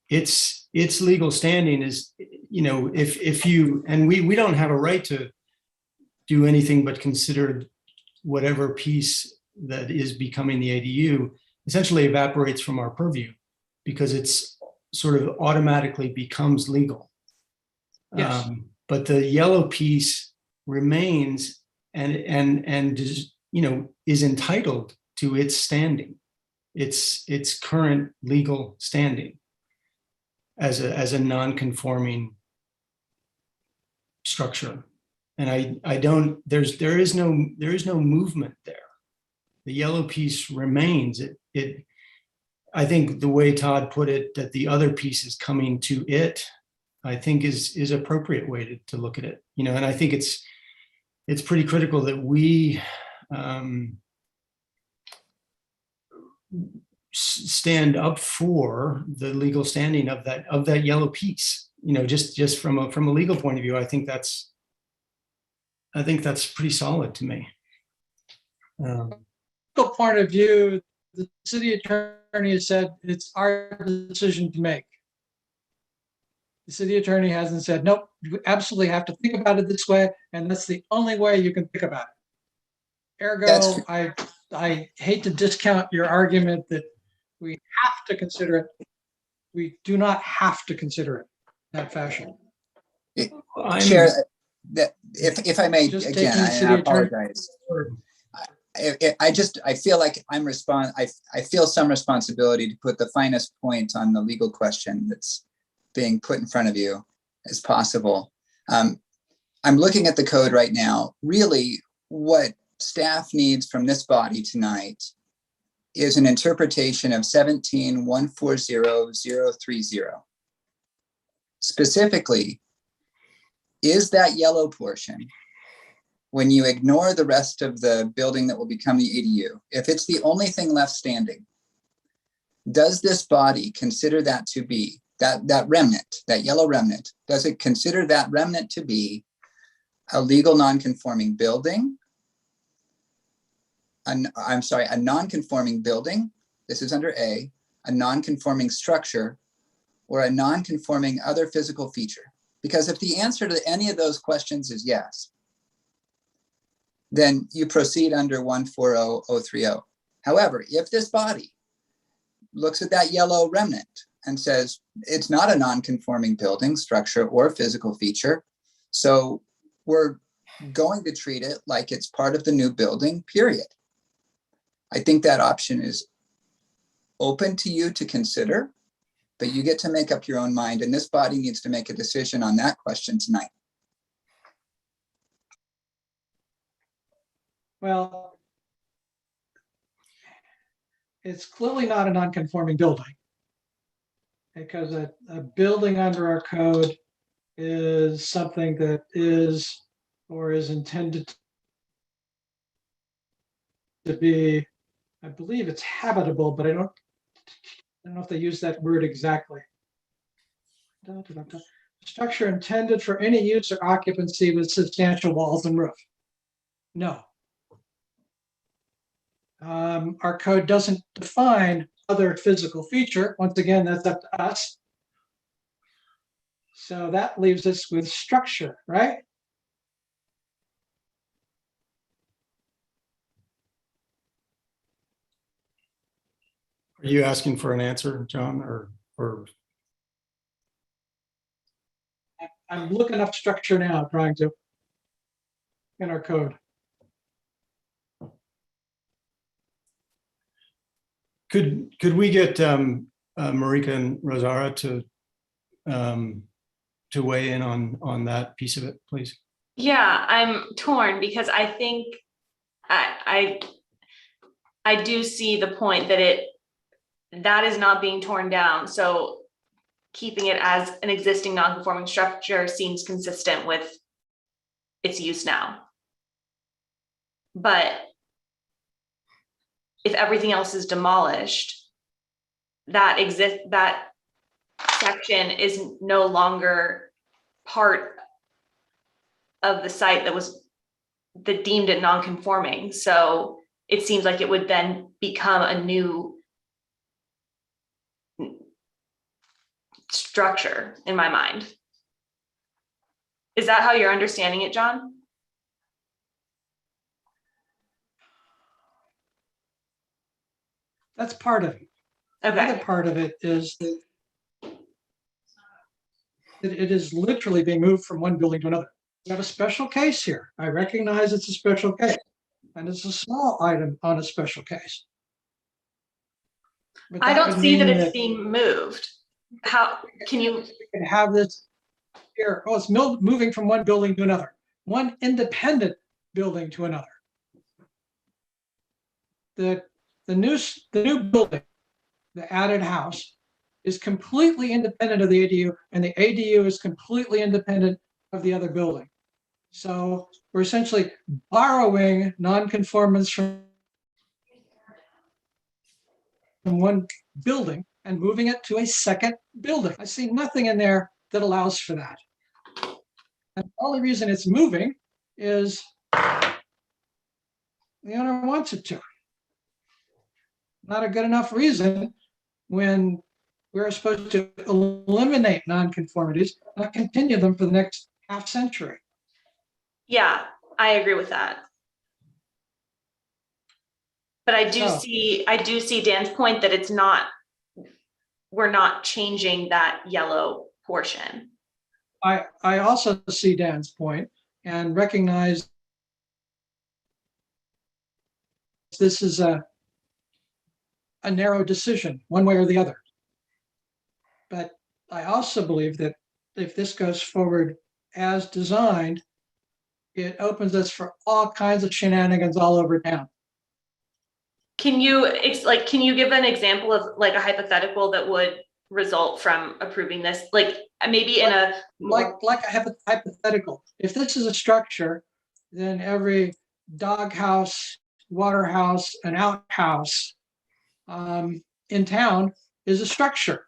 Its legal standing is, you know, if you, and we don't have a right to do anything but consider whatever piece that is becoming the ADU essentially evaporates from our purview, because it's sort of automatically becomes legal. Yes. But the yellow piece remains and is, you know, is entitled to its standing, its current legal standing as a non-conforming structure. And I don't, there is no movement there. The yellow piece remains. I think the way Todd put it, that the other piece is coming to it, I think is appropriate way to look at it. You know, and I think it's pretty critical that we stand up for the legal standing of that yellow piece. You know, just from a legal point of view, I think that's pretty solid to me. Point of view, the city attorney has said it's our decision to make. The city attorney hasn't said, nope, you absolutely have to think about it this way, and that's the only way you can think about it. Ergo, I hate to discount your argument that we have to consider it. We do not have to consider it in that fashion. Chair, if I may, Just again, taking the I city attorney- apologize. I feel like I feel some responsibility to put the finest point on the legal question that's being put in front of you as possible. I'm looking at the code right now. Really, what staff needs from this body tonight is an interpretation of 17140030. Specifically, is that yellow portion, when you ignore the rest of the building that will become the ADU, if it's the only thing left standing, does this body consider that to be, that remnant, that yellow remnant, does it consider that remnant to be a legal non-conforming building? I'm sorry, a non-conforming building, this is under A, a non-conforming structure, or a non-conforming other physical feature? Because if the answer to any of those questions is yes, then you proceed under 140030. However, if this body looks at that yellow remnant and says it's not a non-conforming building, structure, or physical feature, so we're going to treat it like it's part of the new building, period. I think that option is open to you to consider, but you get to make up your own mind, and this body needs to make a decision on that question tonight. Well, it's clearly not a non-conforming building, because a building under our code is something that is or is intended to be, I believe it's habitable, but I don't know if they use that word exactly. Structure intended for any use or occupancy with substantial walls and roof. No. Our code doesn't define other physical feature. Once again, that's up to us. So that leaves us with structure, right? Are you asking for an answer, John, or? I'm looking up structure now, trying to, in our code. Could we get Marika and Rosara to weigh in on that piece of it, please? Yeah, I'm torn because I think I do see the point that that is not being torn down. So keeping it as an existing non-conforming structure seems consistent with its use now. But if everything else is demolished, that section is no longer part of the site that was deemed it non-conforming. So it seems like it would then become a new structure in my mind. Is that how you're understanding it, John? That's part of it. The Okay. other part of it is that it is literally being moved from one building to another. We have a special case here. I recognize it's a special case, and it's a small item on a special case. But I that don't would see that mean it's being moved. How can you? we can have this here. Oh, it's moving from one building to another, one independent building to another. The new building, the added house, is completely independent of the ADU, and the ADU is completely independent of the other building. So we're essentially borrowing nonconformance from one building and moving it to a second building. I see nothing in there that allows for that. And the only reason it's moving is the owner wants it to. Not a good enough reason when we're supposed to eliminate nonconformities, not continue them for the next half century. Yeah, I agree with that. But I do see Dan's point that it's not, we're not changing that yellow portion. I also see Dan's point and recognize this is a narrow decision, one way or the other. But I also believe that if this goes forward as designed, it opens us for all kinds of shenanigans all over town. Can you give an example of like a hypothetical that would result from approving this? Like maybe in a like a hypothetical. If this is a structure, then every doghouse, water house, and outhouse in town is a structure.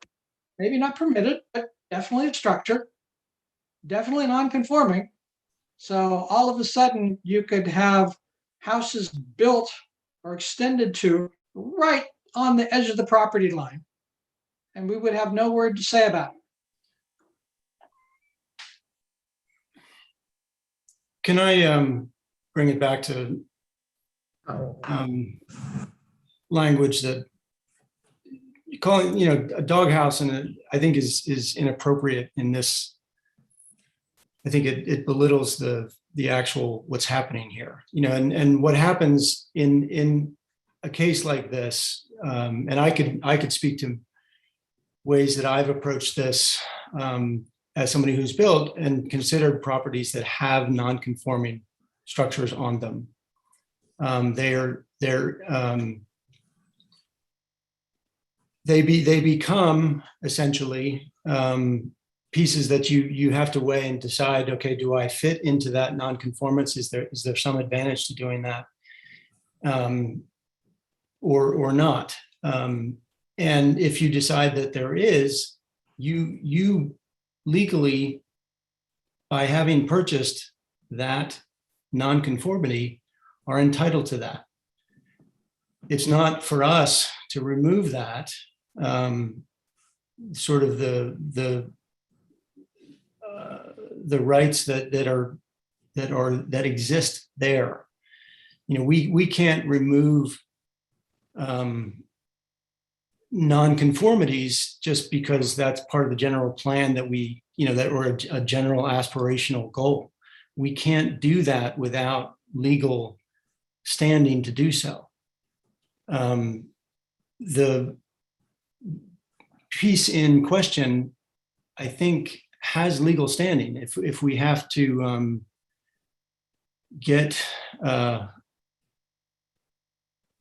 Maybe not permitted, but definitely a structure, definitely non-conforming. So all of a sudden you could have houses built or extended to right on the edge of the property line. And we would have no word to say about it. Can I bring it back to language that calling, a doghouse, and I think is inappropriate in this. I think it belittles the actual what's happening here, and what happens in a case like this. And I could speak to ways that I've approached this as somebody who's built and considered properties that have non-conforming structures on them. They become essentially pieces that you have to weigh and decide, okay, do I fit into that non-conformance? Is there some advantage to doing that or not? And if you decide that there is, you legally, by having purchased that non-conformity, are entitled to that. It's not for us to remove that, sort of the rights that exist there. We can't remove non-conformities just because that's part of the general plan that we, or a general aspirational goal. We can't do that without legal standing to do so. The piece in question, I think, has legal standing. If we have to get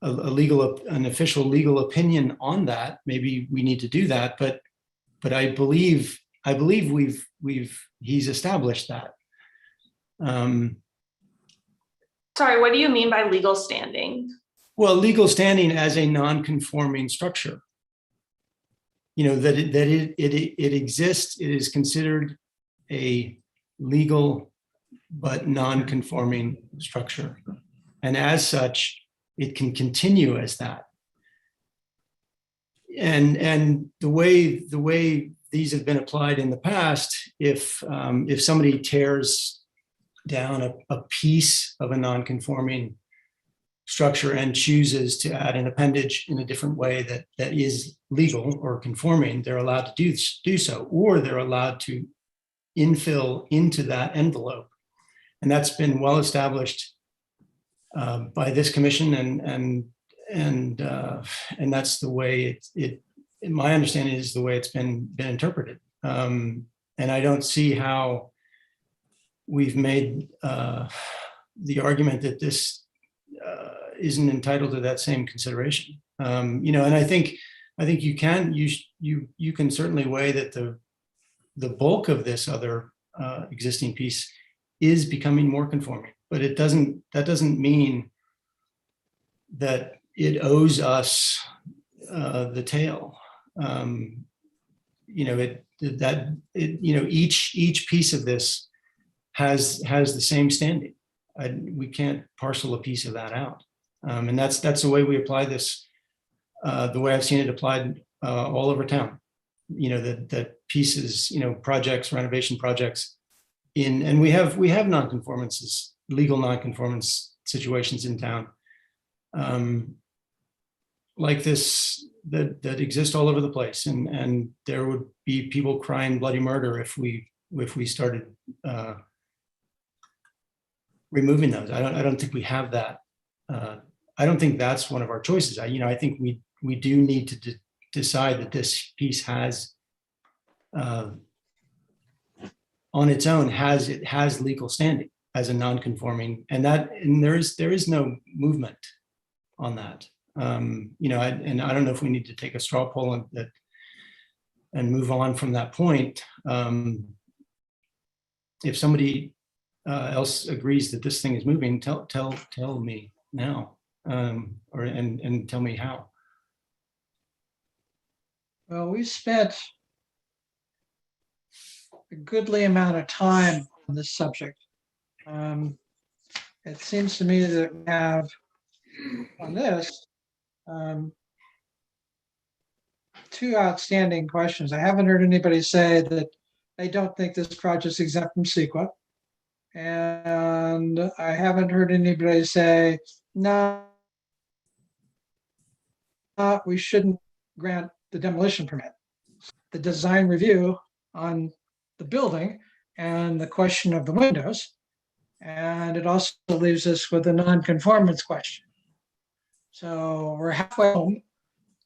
an official legal opinion on that, maybe we need to do that. But I believe he's established that. Sorry, what do you mean by legal standing? Well, legal standing as a non-conforming structure. You know, that it exists, it is considered a legal but non-conforming structure. And as such, it can continue as that. And the way these have been applied in the past, if somebody tears down a piece of a non-conforming structure and chooses to add an appendage in a different way that is legal or conforming, they're allowed to do so, or they're allowed to infill into that envelope. And that's been well established by this commission, and that's the way it my understanding is the way it's been interpreted. And I don't see how we've made the argument that this isn't entitled to that same consideration. You know, and I think you can certainly weigh that the bulk of this other existing piece is becoming more conforming, but that doesn't mean that it owes us the tail. You know, each piece of this has the same standing. We can't parcel a piece of that out. And that's the way we apply this, the way I've seen it applied all over town. You know, that pieces, you know, projects, renovation projects and we have non-conformances, legal non-conformance situations in town like this that exist all over the place. And there would be people crying bloody murder if we started removing those. I don't think we have that. I don't think that's one of our choices. I think we do need to decide that this piece has, on its own, has legal standing as a non-conforming, and there is no movement on that. You know, and I don't know if we need to take a straw poll and move on from that point. If somebody else agrees that this thing is moving, tell me now, and tell me how. Well, we spent a goodly amount of time on this subject. It seems to me that we have on this two outstanding questions. I haven't heard anybody say that they don't think this project is exempt from CEQA. And I haven't heard anybody say, no, we shouldn't grant the demolition permit. The design review on the building and the question of the windows. And it also leaves us with a non-conformance question. So we're halfway home,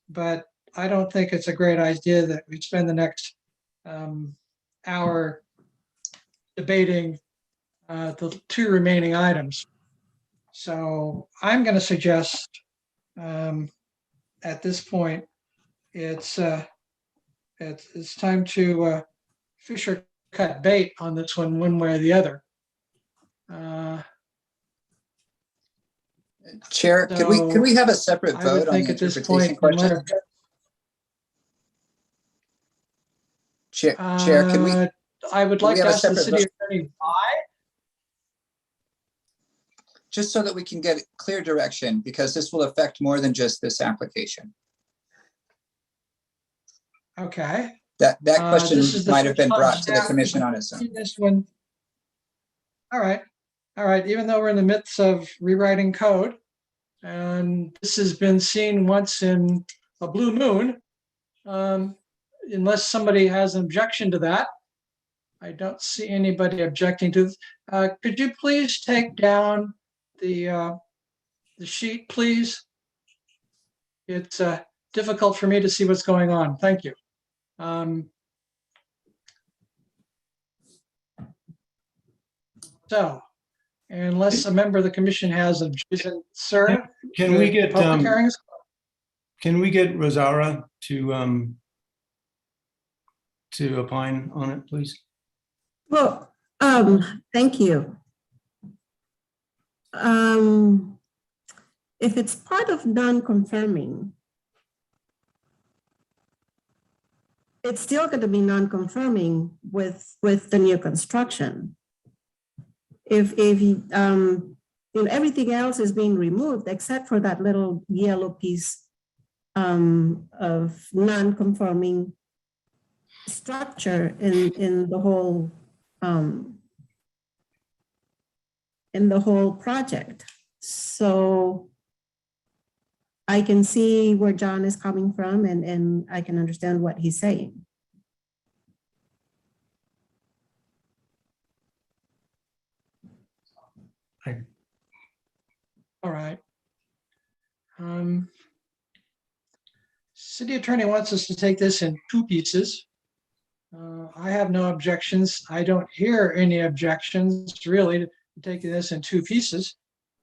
but I don't think it's a great idea that we spend the next hour debating the two remaining items. So I'm going to suggest at this point, it's time to fish or cut bait on this one way or the other. Chair, could we have a separate vote on the at this interpretation point, question? Chair, could we? I would like to ask the city attorney why. Just so that we can get clear direction, because this will affect more than just this application. Okay. That question might have been first brought time to the commission on its own. This one. All right. Even though we're in the midst of rewriting code, and this has been seen once in a blue moon, unless somebody has an objection to that, I don't see anybody objecting to. Could you please take down the sheet, please? It's difficult for me to see what's going on. Thank you. So Unless a member of the commission has objection, sir. Can we get, Public hearings? can we get Rosaura to opine on it, please? Well, thank you. If it's part of non-conforming, it's still going to be non-conforming with the new construction. If everything else is being removed except for that little yellow piece of non-conforming structure in the whole project. So I can see where John is coming from, and I can understand what he's saying. All right. City attorney wants us to take this in two pieces. I have no objections. I don't hear any objections really to taking this in two pieces.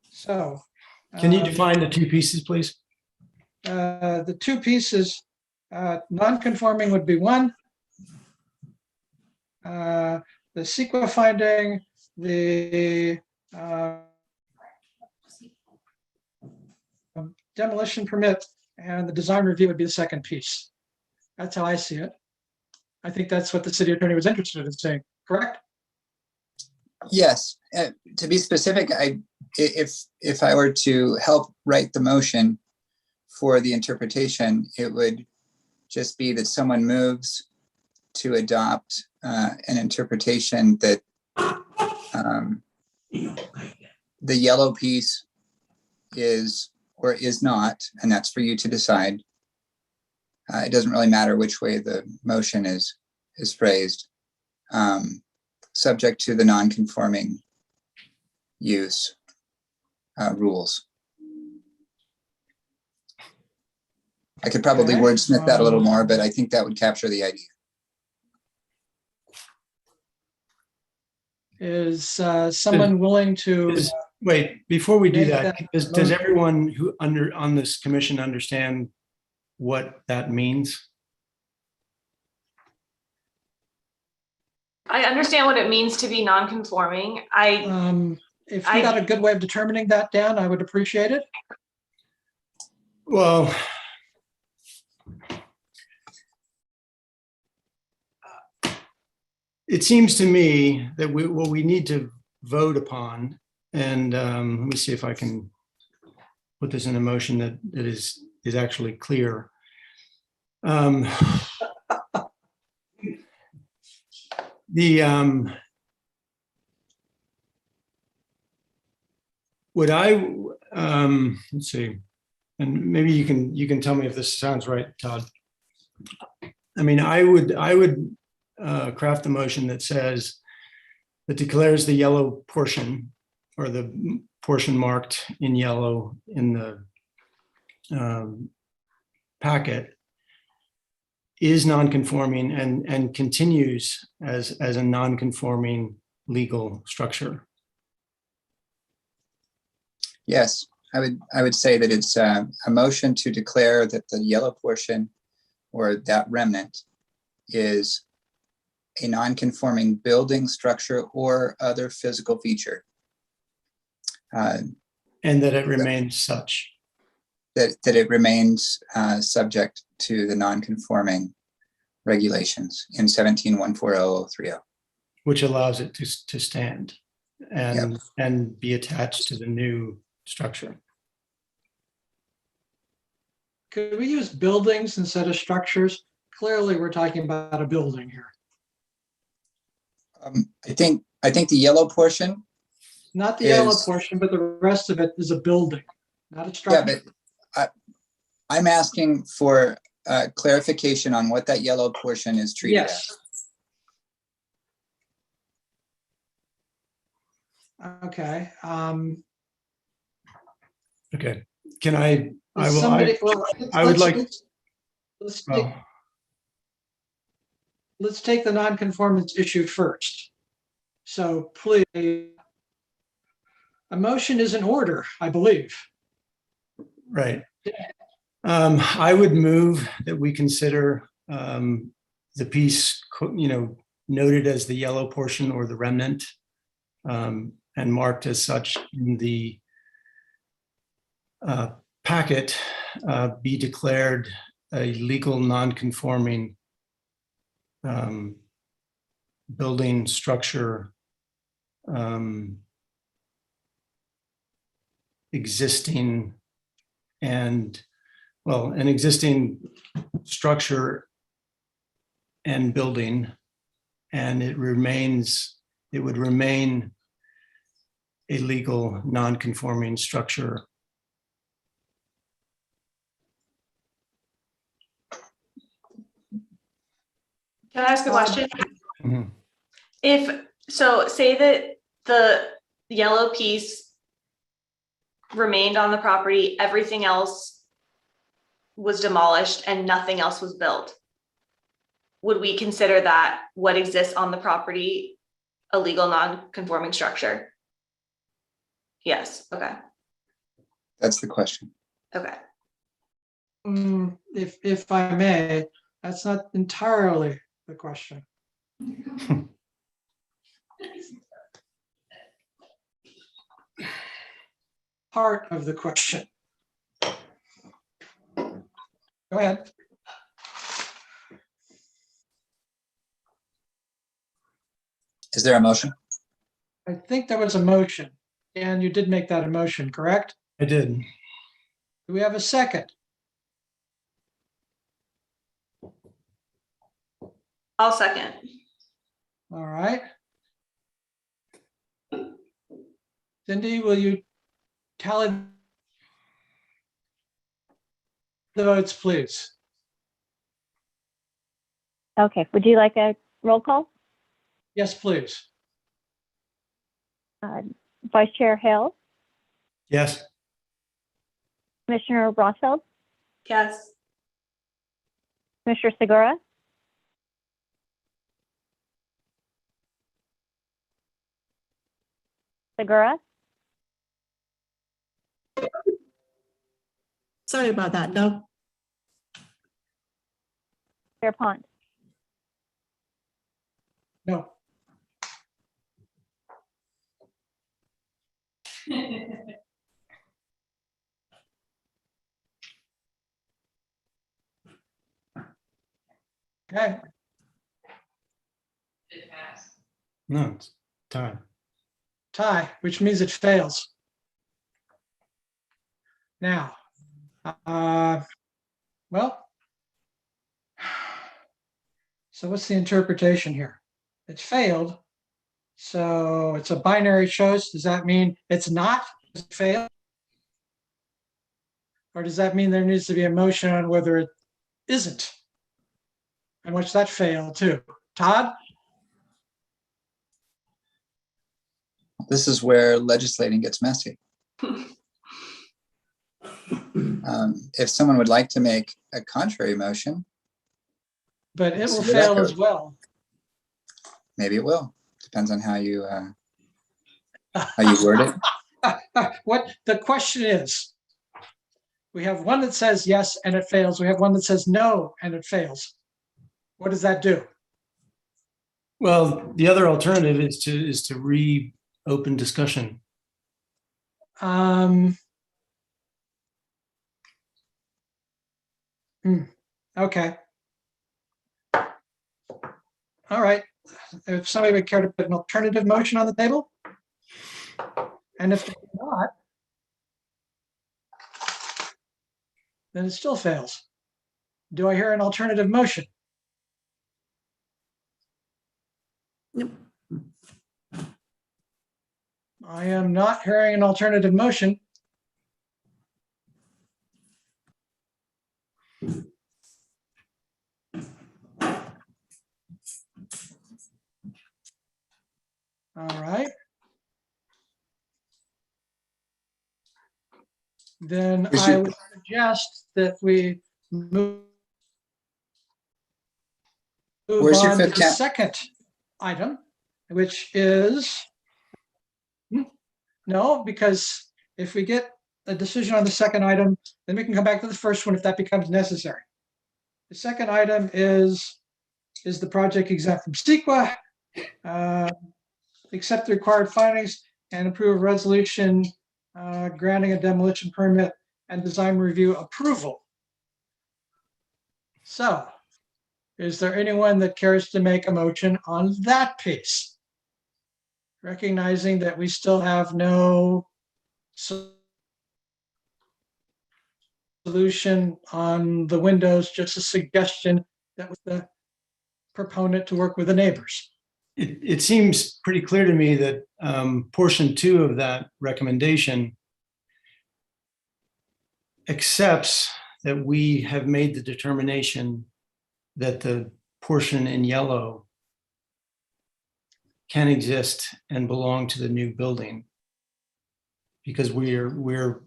So. Can you define the two pieces, please? The two pieces, non-conforming would be one. The CEQA finding, the demolition permit, and the design review would be the second piece. That's how I see it. I think that's what the city attorney was interested in saying, correct? Yes, to be specific, if I were to help write the motion for the interpretation, it would just be that someone moves to adopt an interpretation that the yellow piece is or is not, and that's for you to decide. It doesn't really matter which way the motion is phrased, subject to the non-conforming use rules. I could probably Okay. wordsmith that a little more, but I think that would capture the idea. Is someone willing to? Wait, before we do Make that, that does motion. everyone who on this commission understand what that means? I understand what it means to be non-conforming. If you got a good way of determining that, Dan, I would appreciate it. Well, it seems to me that what we need to vote upon, and let me see if I can put this in a motion that is actually clear. Let's see, and maybe you can tell me if this sounds right, Todd. I mean, I would craft a motion that says that declares the yellow portion, or the portion marked in yellow in the packet, is non-conforming and continues as a non-conforming legal structure. Yes, I would say that it's a motion to declare that the yellow portion or that remnant is a non-conforming building, structure, or other physical feature. And that it remains such. That it remains subject to the non-conforming regulations in 17-140-030. Which allows it to stand and be attached to the new structure. Could we use buildings instead of structures? Clearly, we're talking about a building here. I think the yellow portion. Not the yellow portion, but the rest of it is a building, not a structure. Yeah, but I'm asking for clarification on what that yellow portion is treated as. Okay. Okay. Can I would like. Let's take the non-conformance issue first. So please, A motion is in order, I believe. Right. I would move that we consider the piece, noted as the yellow portion or the remnant, and marked as such in the packet, be declared a legal non-conforming building structure, existing and, well, an existing structure and building, and it would remain a legal non-conforming structure. Can I ask a question? Mhm. Say that the yellow piece remained on the property, everything else was demolished and nothing else was built. Would we consider that what exists on the property a legal non-conforming structure? Yes, okay, That's the question. okay. If I may, that's not entirely the question. Part of the question. Go ahead. Is there a motion? I think there was a motion, and you did make that a motion, correct? I did. Do we have a second? I'll second. All right. Cindy, will you tally the votes, please? Okay, would you like a roll call? Yes, please. Vice Chair Hale, Yes. Commissioner Rothfeld, Yes. Commissioner Segura, Sorry about that, no. Chair Pond. No. Okay. No, it's time. Tie, which means it fails. Now, well, so what's the interpretation here? It failed. So it's a binary choice. Does that mean it's not failed? Or does that mean there needs to be a motion on whether it isn't? And which that failed too. Todd? This is where legislating gets messy. If someone would like to make a contrary motion, But it will See the fail record. as well. maybe it will. Depends on how you word it. What the question is, we have one that says yes and it fails. We have one that says no and it fails. What does that do? Well, the other alternative is to reopen discussion. Okay. All right. If somebody would care to put an alternative motion on the table? And if not, then it still fails. Do I hear an alternative motion? Nope. I am not hearing an alternative motion. All right. Then We I should- would suggest that we move Where's your on to fifth the count? second item, which is No, because if we get a decision on the second item, then we can come back to the first one if that becomes necessary. The second item is the project exempt from CEQA? Accept the required findings and approve a resolution granting a demolition permit and design review approval. So, is there anyone that cares to make a motion on that piece? Recognizing that we still have no solution on the windows, just a suggestion that was the proponent to work with the neighbors. It seems pretty clear to me that portion 2 of that recommendation accepts that we have made the determination that the portion in yellow can exist and belong to the new building. Because we're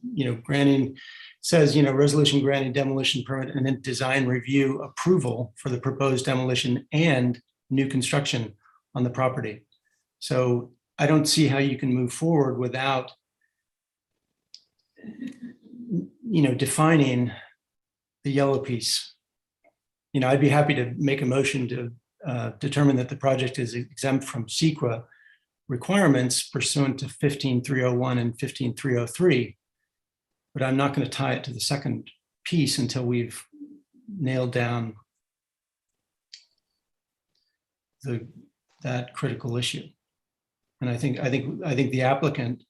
granting, says, resolution granting demolition permit and then design review approval for the proposed demolition and new construction on the property. So I don't see how you can move forward without, defining the yellow piece. I'd be happy to make a motion to determine that the project is exempt from CEQA requirements pursuant to 15.301 and 15.303, but I'm not going to tie it to the second piece until we've nailed down that critical issue. And I think the applicant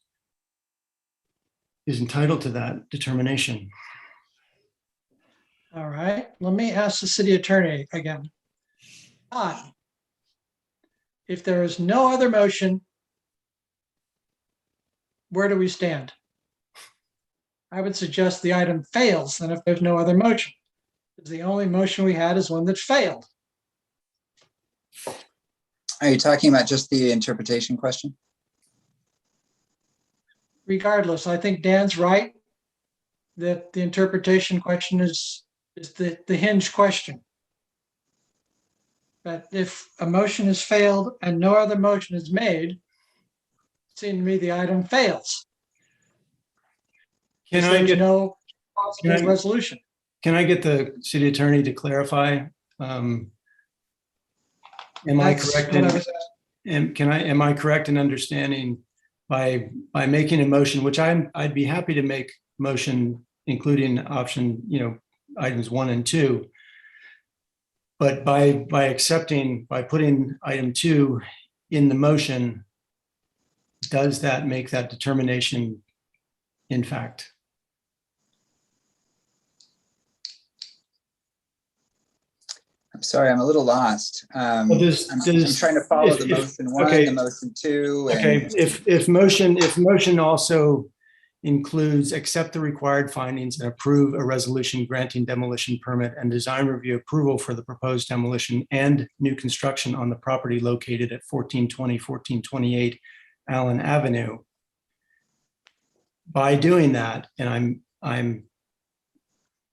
is entitled to that determination. All right, let me ask the city attorney again. If there is no other motion, where do we stand? I would suggest the item fails, then if there's no other motion. Because the only motion we had is one that failed. Are you talking about just the interpretation question? Regardless, I think Dan's right that the interpretation question is the hinge question. But if a motion has failed and no other motion is made, it seems to me the item fails. Can I There's get no possible resolution. Can I get the city attorney to clarify? Am I That's correct what I in, was asking. am I correct in understanding by making a motion, which I'd be happy to make motion, including option, items 1 and 2. But by putting item 2 in the motion, does that make that determination in fact? I'm sorry, I'm a little lost. I'm trying to follow the motion 1, okay. the motion 2. Okay, if motion also includes accept the required findings and approve a resolution granting demolition permit and design review approval for the proposed demolition and new construction on the property located at 1420, 1428 Allen Avenue. By doing that, and I'm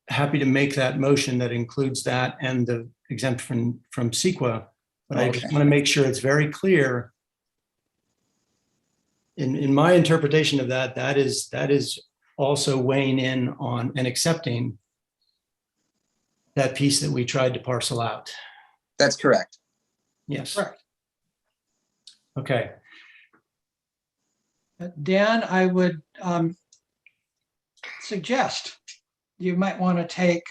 happy to make that motion that includes that and the exempt from CEQA, but I just want to make sure it's very clear in my interpretation of that, that is also weighing in on and accepting that piece that we tried to parcel out. That's correct. Yes. Correct. Okay. Dan, I would suggest you might want to take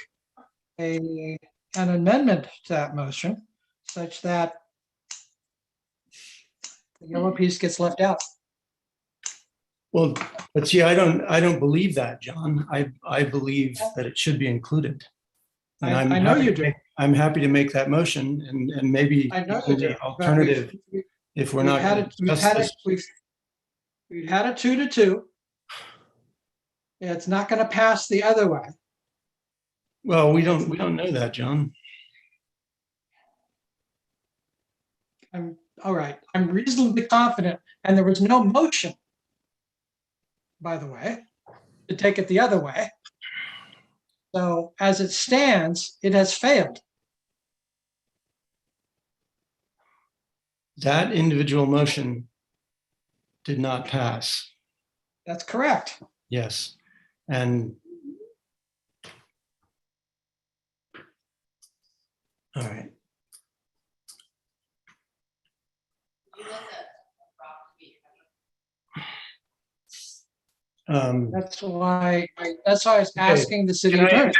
an amendment to that motion such that the yellow piece gets left out. Well, but see, I don't believe that, John. I believe that it should be included. And I know you do. I'm happy to make that motion and maybe I know you do, the alternative, if we're not. We've had a 2-2. It's not going to pass the other way. Well, we don't know that, John. All right. I'm reasonably confident, and there was no motion, by the way, to take it the other way. So as it stands, it has failed. That individual motion did not pass. That's correct. Yes. And all right. That's why I was Okay. asking the city Can I- attorney.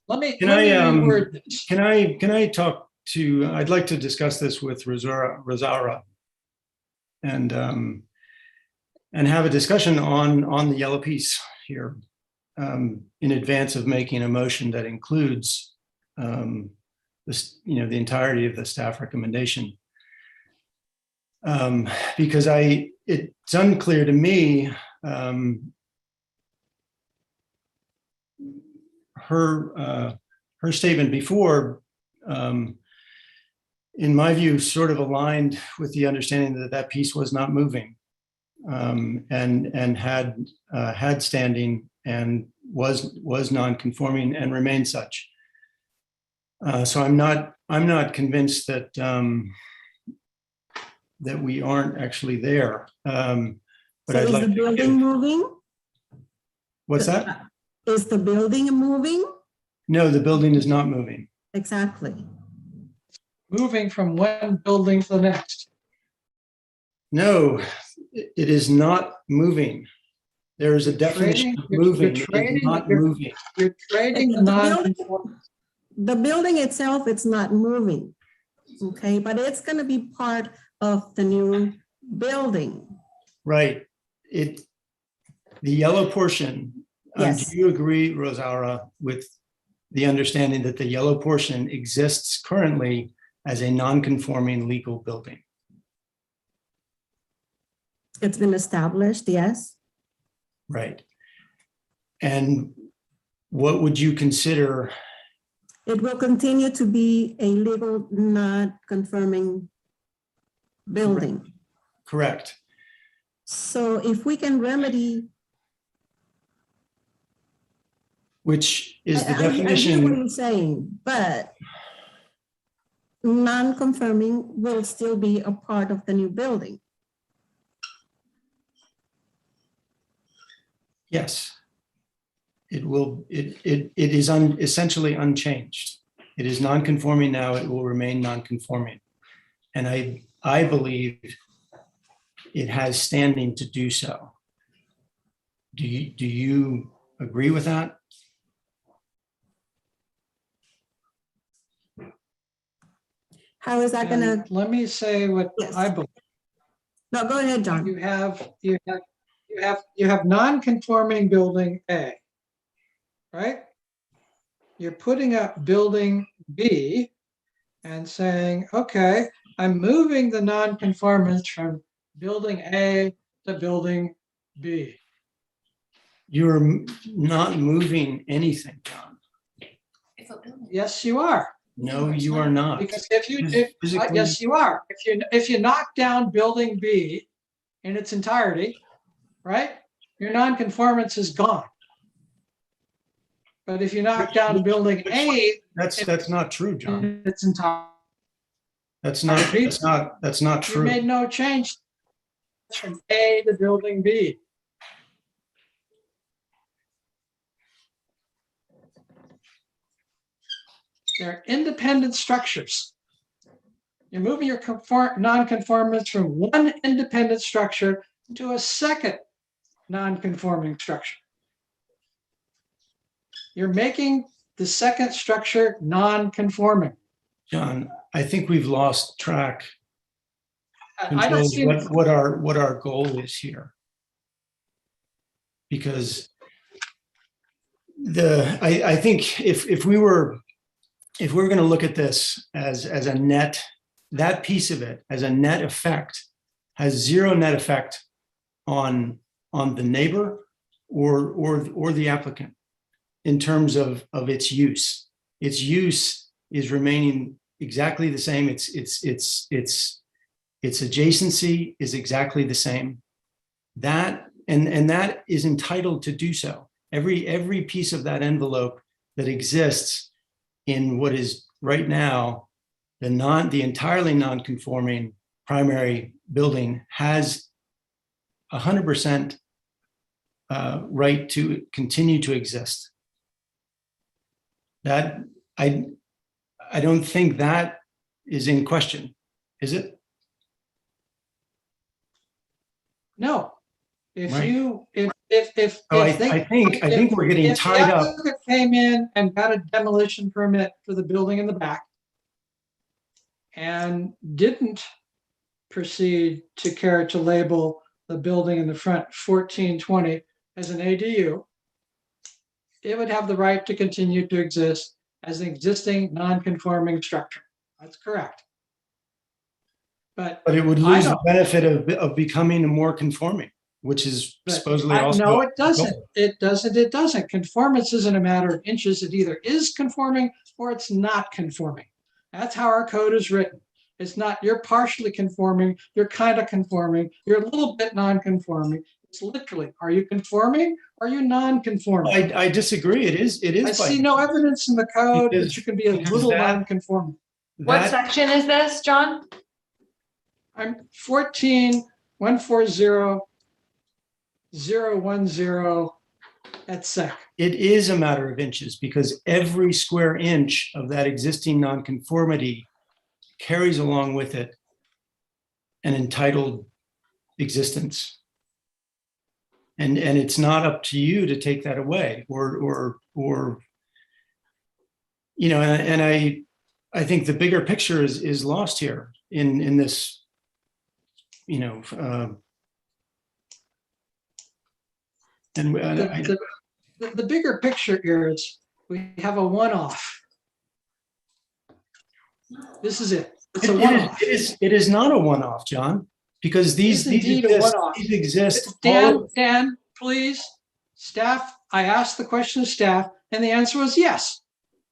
Let me Can I, reword this. Can I talk to, I'd like to discuss this with Rosaura and have a discussion on the yellow piece here in advance of making a motion that includes this, the entirety of the staff recommendation. Because it's unclear to me, her statement before, in my view, sort of aligned with the understanding that that piece was not moving, and had standing and was non-conforming and remained such. So I'm not convinced that that we aren't actually there. But So I'd is like the to building give- moving? What's that? Is the building moving? No, the building is not moving. Exactly. Moving from one building to the next. No, it is not moving. There is a definition of moving. It is not moving. You're trading the The building- non-conforming. The building itself, it's not moving, okay, but it's gonna be part of the new building. Right. The yellow portion, Yes. do you agree, Rosaura, with the understanding that the yellow portion exists currently as a non-conforming legal building? It's been established, yes. Right. And what would you consider? It will continue to be a legal not confirming building. Correct. So if we can remedy. Which is the I hear what definition. you're saying, but non-confirming will still be a part of the new building. Yes. It will, it is essentially unchanged. It is non-conforming now, it will remain non-conforming. And I believe it has standing to do so. Do you agree with that? How is that gonna, And let me say what Yes. I believe. no, go ahead, John. You have non-conforming building A, right? You're putting up building B and saying, okay, I'm moving the non-conformance from building A to building B. You're not moving anything, John. Yes, you are. No, you are not. Because if Physically- yes, you are. If you knock down building B in its entirety, right? Your non-conformance is gone. But if you knock down building A That's not true, John. in its entirety, That's not you true. made no change from A to building B. They're independent structures. You're moving your non-conformance from one independent structure to a second non-conforming structure. You're making the second structure non-conforming. John, I think we've lost track I don't see. what our goal is here. Because I think if we were going to look at this as a net, that piece of it as a net effect has zero net effect on the neighbor or the applicant in terms of its use. Its use is remaining exactly the same. Its adjacency is exactly the same. That and that is entitled to do so. Every piece of that envelope that exists in what is right now the entirely non-conforming primary building has 100% right to continue to exist. That I don't think that is in question, is it? No. If Right. you, if Oh, if they. I think we're getting If the tied up. applicant came in and got a demolition permit for the building in the back and didn't proceed to care to label the building in the front 1420 as an ADU, it would have the right to continue to exist as an existing non-conforming structure. That's correct. But But it would I lose the don't- benefit of becoming more conforming, which is but supposedly also. no, it doesn't. It doesn't. It doesn't. Conformance isn't a matter of inches. It either is conforming or it's not conforming. That's how our code is written. It's not you're partially conforming, you're kind of conforming, you're a little bit non-conforming. It's literally, are you conforming? Are you non-conforming? I disagree. It is. I see no evidence in the code Because- that you can be a because little that- non-conforming. What That, section is this, John? I'm 14.140.010 at sec. it is a matter of inches because every square inch of that existing nonconformity carries along with it an entitled existence. And it's not up to you to take that away or you know, and I think the bigger picture is lost here in this, you know, The bigger picture here is we have a one-off. This is it. It's a one-off. It is not a one-off, John, because these indeed a exist. one-off. These exist. Dan, please, staff, I asked the question of staff and the answer was yes.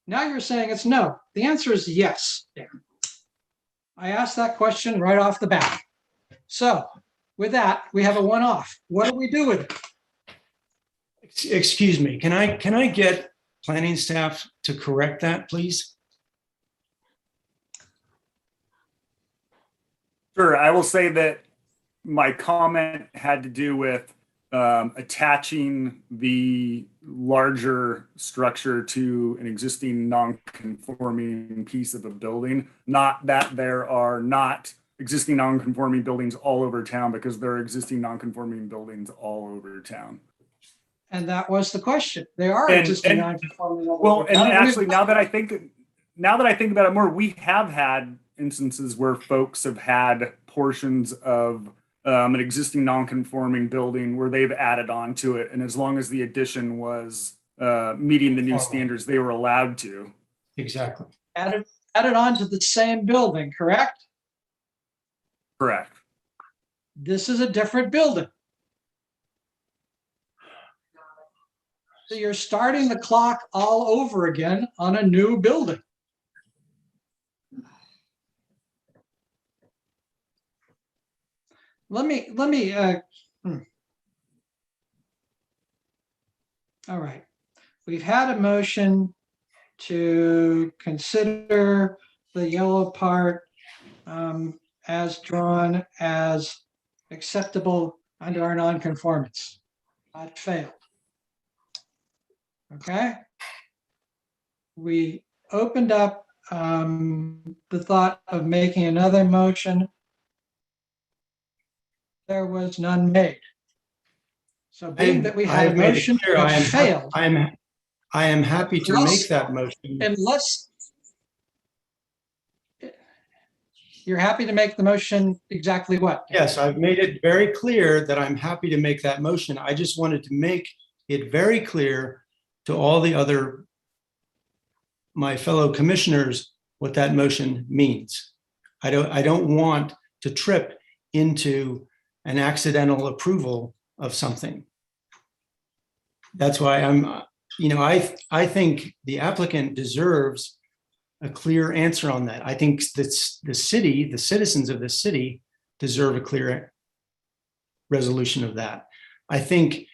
Now you're saying it's no. The answer is yes, Dan. I asked that question right off the bat. So with that, we have a one-off. What do we do with it? Excuse me, can I get planning staff to correct that, please? Sure, I will say that my comment had to do with attaching the larger structure to an existing non-conforming piece of a building, not that there are not existing non-conforming buildings all over town, because there are existing non-conforming buildings all over town. And that was the question. They are And- existing and- non-conforming. Well, and actually, now that I think about it more, we have had instances where folks have had portions of an existing non-conforming building where they've added on to it, and as long as the addition was meeting the new standards, they were allowed to. Exactly. Added on to the same building, correct? Correct. This is a different building. So you're starting the clock all over again on a new building. Let me, all right. We've had a motion to consider the yellow part as drawn as acceptable under our nonconformance. That failed. Okay. We opened up the thought of making another motion. There was none made. So being that we had a motion that failed, I am happy to make that motion. unless you're happy to make the motion exactly what? Yes, I've made it very clear that I'm happy to make that motion. I just wanted to make it very clear to all the other, my fellow commissioners, what that motion means. I don't want to trip into an accidental approval of something. That's why I think the applicant deserves a clear answer on that. I think that the city, the citizens of this city deserve a clear resolution of that. I think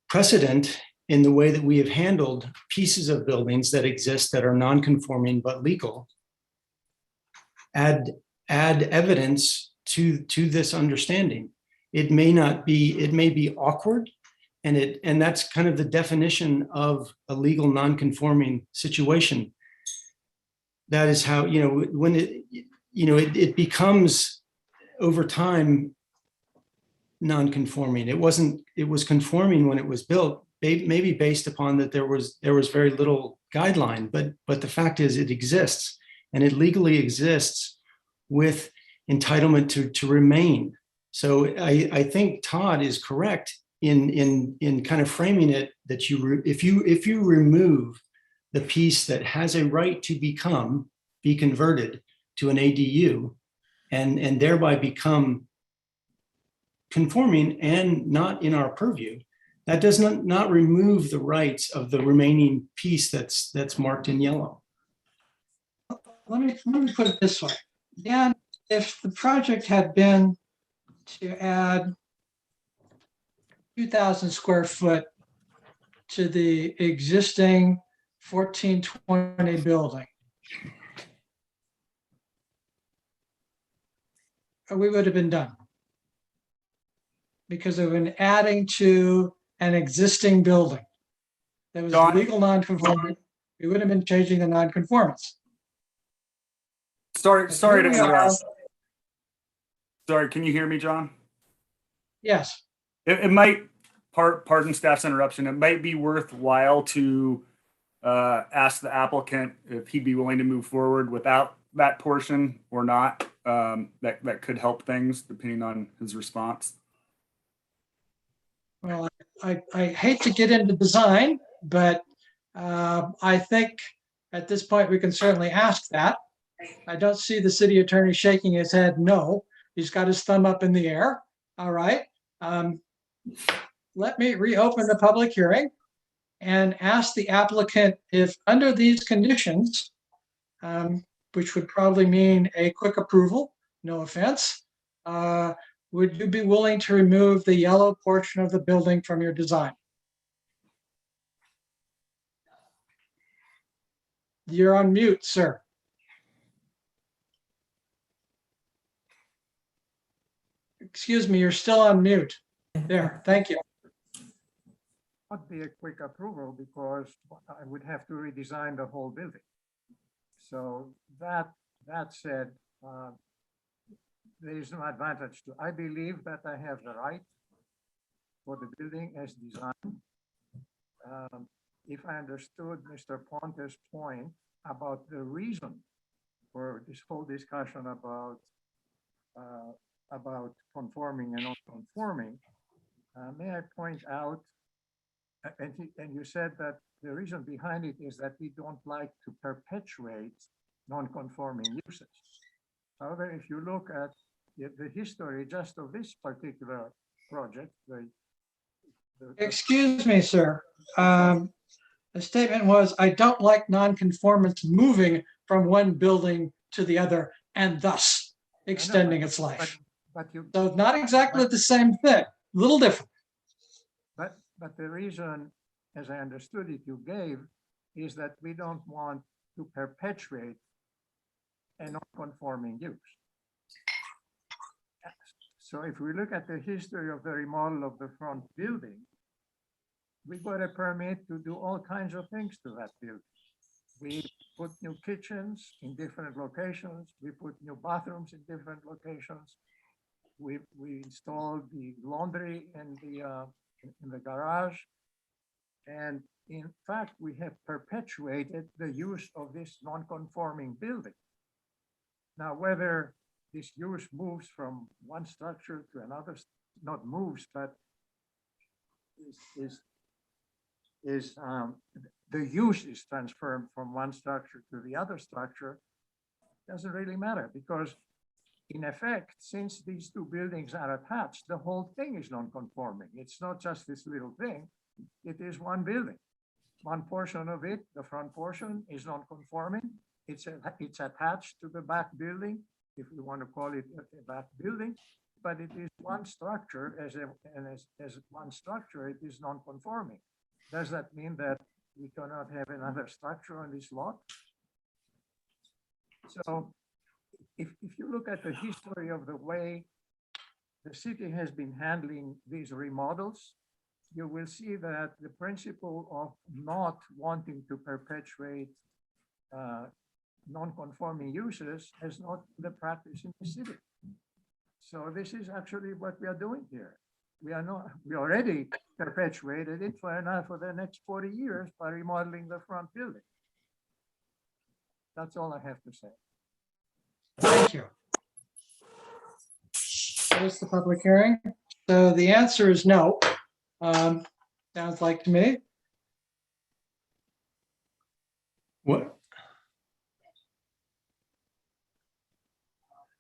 precedent in the way that we have handled pieces of buildings that exist that are non-conforming but legal add evidence to this understanding. it may be awkward, and that's kind of the definition of a legal non-conforming situation. That is how, when it becomes over time non-conforming. It was conforming when it was built, maybe based upon that there was very little guideline, but the fact is it exists, and it legally exists with entitlement to remain. So I think Todd is correct in kind of framing it that if you remove the piece that has a right to be converted to an ADU and thereby become conforming and not in our purview, that does not remove the rights of the remaining piece that's marked in yellow. Let me put it this way. Dan, if the project had been to add 2,000 square foot to the existing 1420 building, we would have been done. Because of an adding to an existing building that was John? legal non-conforming, we would have been changing the non-conformance. Sorry to Here we are. interrupt. Sorry, can you hear me, John? Yes. It might, pardon staff's interruption, it might be worthwhile to ask the applicant if he'd be willing to move forward without that portion or not. That could help things depending on his response. Well, I hate to get into design, but I think at this point we can certainly ask that. I don't see the city attorney shaking his head no. He's got his thumb up in the air. All right. Let me reopen the public hearing and ask the applicant if under these conditions, which would probably mean a quick approval, no offense, would you be willing to remove the yellow portion of the building from your design? You're on mute, sir. Excuse me, you're still on mute. There, thank you. Not be a quick approval because I would have to redesign the whole building. So that said, there is no advantage to. I believe that I have the right for the building as designed. If I understood Mr. Ponte's point about the reason for this whole discussion about conforming and non-conforming, may I point out, and you said that the reason behind it is that we don't like to perpetuate non-conforming uses. However, if you look at the history just of this particular project, Excuse me, sir. The statement was, I don't like non-conformance moving from one building to the other and thus extending its life. So not exactly the same thing, a little different. But the reason, as I understood it, you gave is that we don't want to perpetuate a non-conforming use. So if we look at the history of the remodel of the front building, we got a permit to do all kinds of things to that building. We put new kitchens in different locations. We put new bathrooms in different locations. We installed the laundry in the garage. And in fact, we have perpetuated the use of this non-conforming building. Now, whether this use moves from one structure to another, not moves, but the use is transferred from one structure to the other structure, doesn't really matter because in effect, since these two buildings are attached, the whole thing is non-conforming. It's not just this little thing, it is one building. One portion of it, the front portion, is non-conforming. It's attached to the back building, if we want to call it a back building, but it is one structure, as one structure, it is non-conforming. Does that mean that we cannot have another structure on this lot? So if you look at the history of the way the city has been handling these remodels, you will see that the principle of not wanting to perpetuate non-conforming uses has not been the practice in the city. So this is actually what we are doing here. We already perpetuated it for the next 40 years by remodeling the front building. That's all I have to say. Thank you. Close the public hearing. So the answer is no. Sounds like to me. What?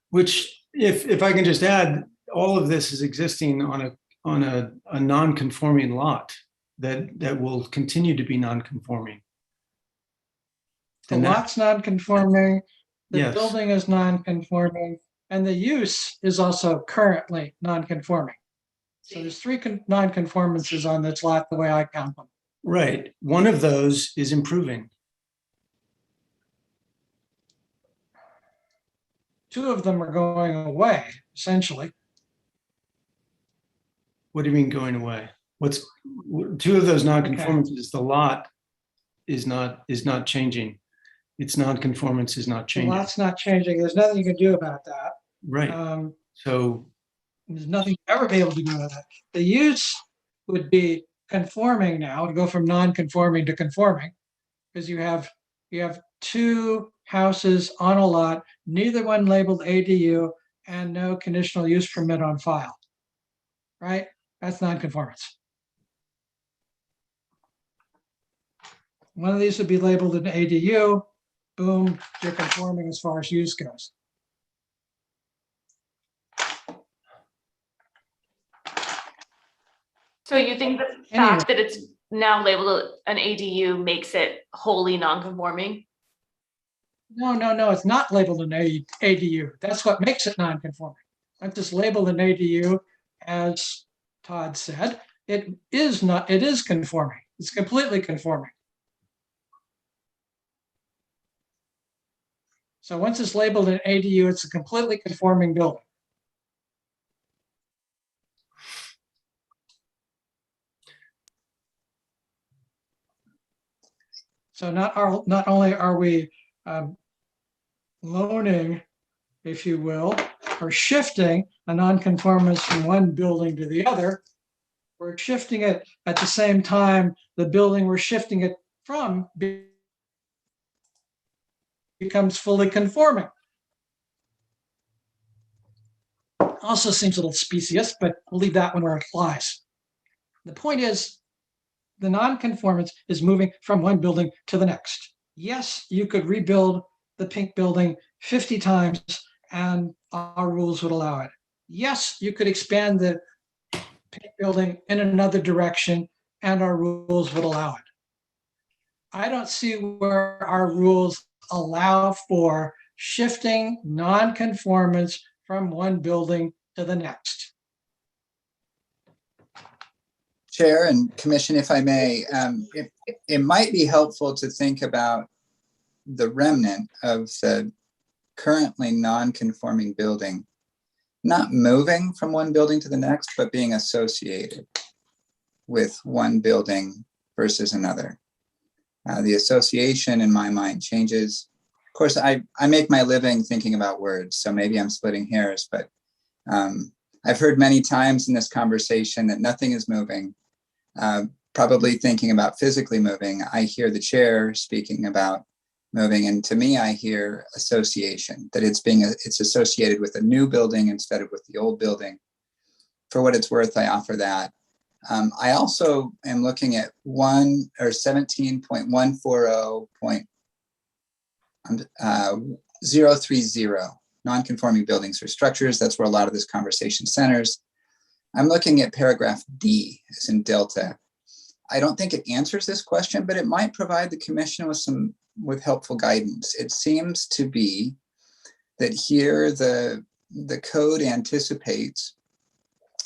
Which, if I can just add, all of this is existing on a non-conforming lot that will continue to be non-conforming. The And that- lot's non-conforming, the Yes. building is non-conforming, and the use is also currently non-conforming. So there's three non-conformances on this lot, the way I count them. Right. One of those is improving. Two of them are going away, essentially. What do you mean going away? Two of those non-conformances, the lot is not changing. Its non-conformance is not The changing. lot's not changing. There's nothing you can do about that. Right. So There's nothing you'll ever be able to do about that. The use would be conforming now, to go from non-conforming to conforming, because you have two houses on a lot, neither one labeled ADU, and no conditional use permit on file. Right? That's non-conformance. One of these would be labeled an ADU. Boom, you're conforming as far as use goes. So you think the Anyway. fact that it's now labeled an ADU makes it wholly non-conforming? No, it's not labeled an ADU. That's what makes it non-conforming. Once it's labeled an ADU, as Todd said, it is conforming. It's completely conforming. So once it's labeled an ADU, it's a completely conforming building. So not only are we loaning, if you will, or shifting a nonconformance from one building to the other, we're shifting it at the same time the building we're shifting it from becomes fully conforming. Also seems a little specious, but we'll leave that one where it lies. The point is, the nonconformance is moving from one building to the next. Yes, you could rebuild the pink building 50 times and our rules would allow it. Yes, you could expand the pink building in another direction and our rules would allow it. I don't see where our rules allow for shifting nonconformance from one building to the next. Chair and Commission, if I may, it might be helpful to think about the remnant of the currently non-conforming building, not moving from one building to the next, but being associated with one building versus another. The association in my mind changes. Of course, I make my living thinking about words, so maybe I'm splitting hairs, but I've heard many times in this conversation that nothing is moving. Probably thinking about physically moving, I hear the chair speaking about moving, and to me, I hear association, that it's associated with a new building instead of with the old building. For what it's worth, I offer that. I also am looking at 17.140.030, non-conforming buildings or structures. That's where a lot of this conversation centers. I'm looking at paragraph D, as in Delta. I don't think it answers this question, but it might provide the commission with helpful guidance. It seems to be that here the code anticipates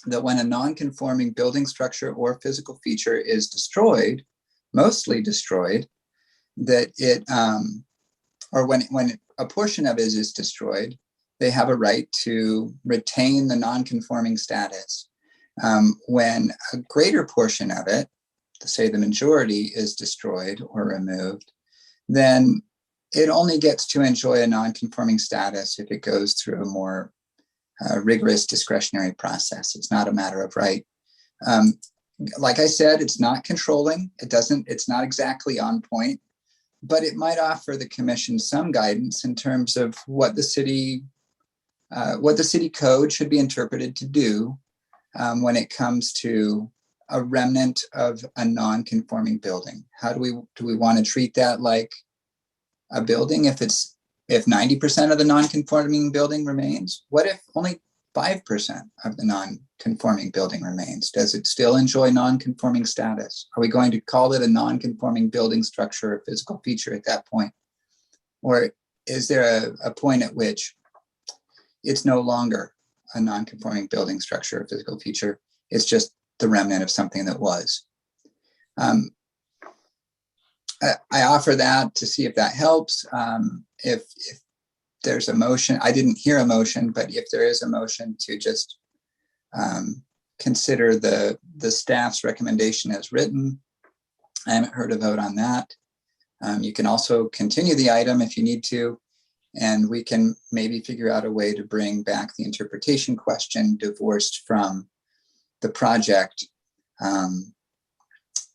that when a non-conforming building structure or physical feature is destroyed, mostly destroyed, that it, or when a portion of it is destroyed, they have a right to retain the non-conforming status. When a greater portion of it, say the majority, is destroyed or removed, then it only gets to enjoy a non-conforming status if it goes through a more rigorous discretionary process. It's not a matter of right. Like I said, it's not controlling. It's not exactly on point, but it might offer the commission some guidance in terms of what the city code should be interpreted to do when it comes to a remnant of a non-conforming building. How do we want to treat that like a building? If 90% of the non-conforming building remains, what if only 5% of the non-conforming building remains? Does it still enjoy non-conforming status? Are we going to call it a non-conforming building structure or physical feature at that point? Or is there a point at which it's no longer a non-conforming building structure or physical feature? It's just the remnant of something that was. I offer that to see if that helps. If there's a motion, I didn't hear a motion, but if there is a motion to just consider the staff's recommendation as written, I haven't heard a vote on that. You can also continue the item if you need to, and we can maybe figure out a way to bring back the interpretation question divorced from the project and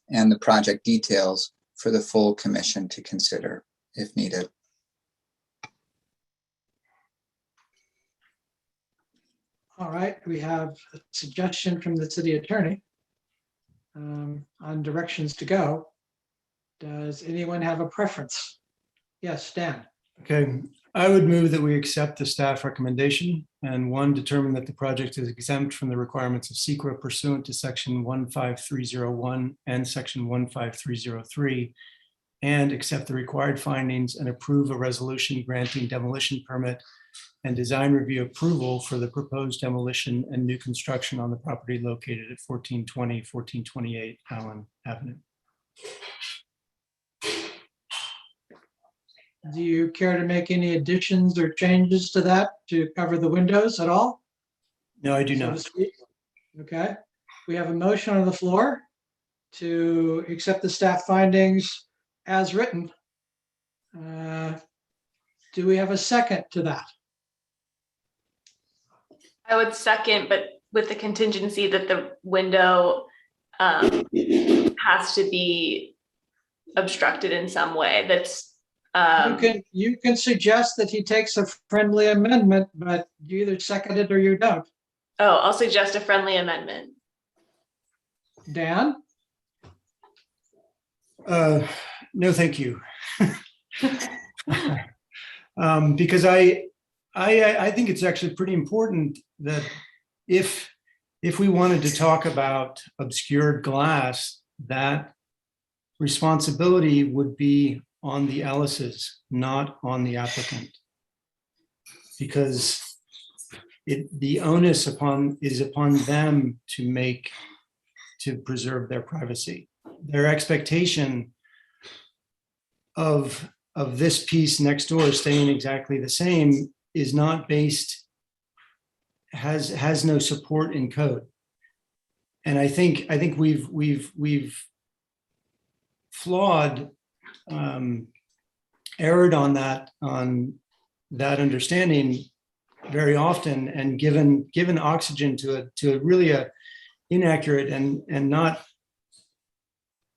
the project details for the full commission to consider if needed. All right, we have a suggestion from the city attorney on directions to go. Does anyone have a preference? Yes, Dan. Okay, I would move that we accept the staff recommendation and determine that the project is exempt from the requirements of SEQRA pursuant to section 15301 and section 15303, and accept the required findings and approve a resolution granting demolition permit and design review approval for the proposed demolition and new construction on the property located at 1420, 1428 Allen Avenue. Do you care to make any additions or changes to that to cover the windows at all? No, I do So to not. speak? Okay, we have a motion on the floor to accept the staff findings as written. Do we have a second to that? I would second, but with the contingency that the window has to be obstructed in some way. That's You can suggest that he takes a friendly amendment, but you either second it or you don't. Oh, I'll suggest a friendly amendment. Dan? No, thank you. Because I think it's actually pretty important that if we wanted to talk about obscured glass, that responsibility would be on the Ellis's, not on the applicant. Because the onus is upon them to preserve their privacy. Their expectation of this piece next door staying exactly the same is not has no support in code. And I think we've flawed, erred on that understanding very often, and given oxygen to a really inaccurate and not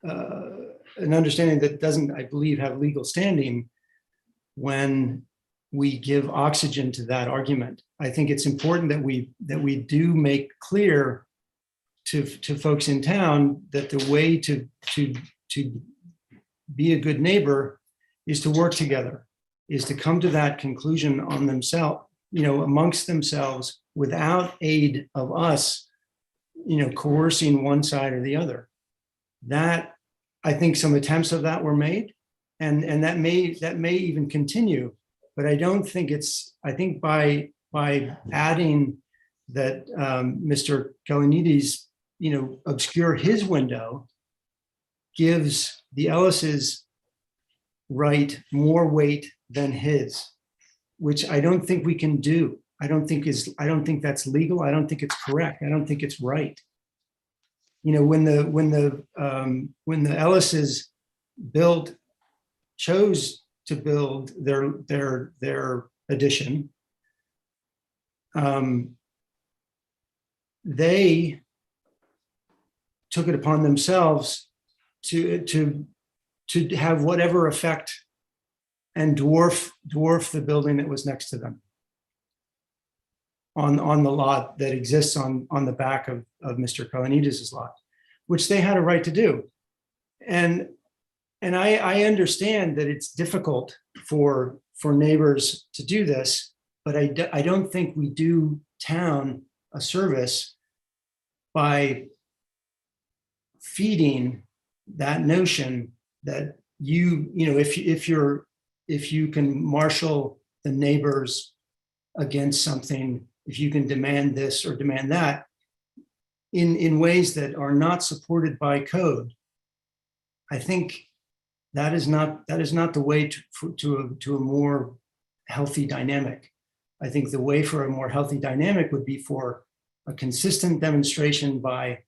an understanding that doesn't, I believe, have legal standing when we give oxygen to that argument. I think it's important that we do make clear to folks in town that the way to be a good neighbor is to work together, is to come to that conclusion on themselves, amongst themselves, without aid of us, coercing one side or the other. That, I think some attempts of that were made, and that may even continue, but I don't think I think by adding that Mr. Caloyannidis, obscure his window, gives the Ellis's right more weight than his. which I don't think we can do. I don't think that's legal. I don't think it's correct. I don't think it's right. You know, when the Ellis's chose to build their addition, they took it upon themselves to have whatever effect and dwarf the building that was next to them on the lot that exists on the back of Mr. Caloyannidis' lot, which they had a right to do. And I understand that it's difficult for neighbors to do this, but I don't think we do town a service by feeding that notion that if you can marshal the neighbors against something, if you can demand this or demand that in ways that are not supported by code, I think that is not the way to a more healthy dynamic. I think the way for a more healthy dynamic would be for a consistent demonstration by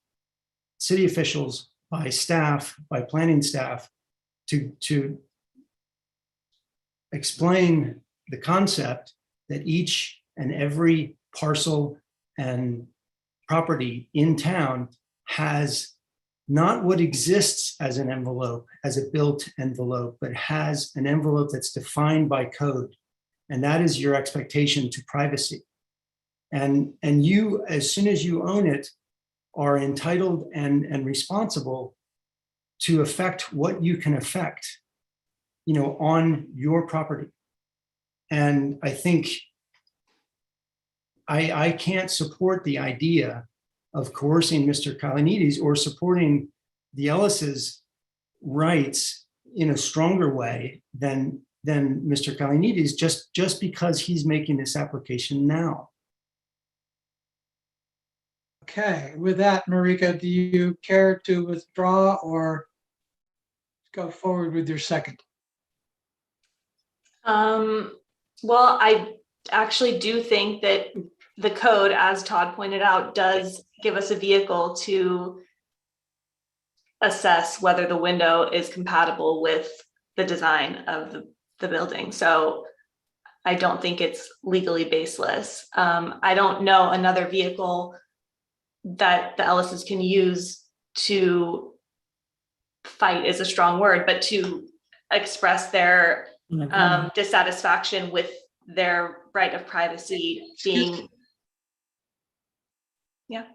city officials, by staff, by planning staff, to explain the concept that each and every parcel and property in town has not what exists as an envelope, as a built envelope, but has an envelope that's defined by code. And that is your expectation to privacy. And you, as soon as you own it, are entitled and responsible to affect what you can affect, on your property. And I think I can't support the idea of coercing Mr. Caloyannidis or supporting the Ellis's rights in a stronger way than Mr. Caloyannidis just because he's making this application now. Okay, with that, Marika, do you care to withdraw or go forward with your second? Well, I actually do think that the code, as Todd pointed out, does give us a vehicle to assess whether the window is compatible with the design of the building. So I don't think it's legally baseless. I don't know another vehicle that the Ellises can use to fight is a strong word, but to express their dissatisfaction with their right of privacy being. Yeah.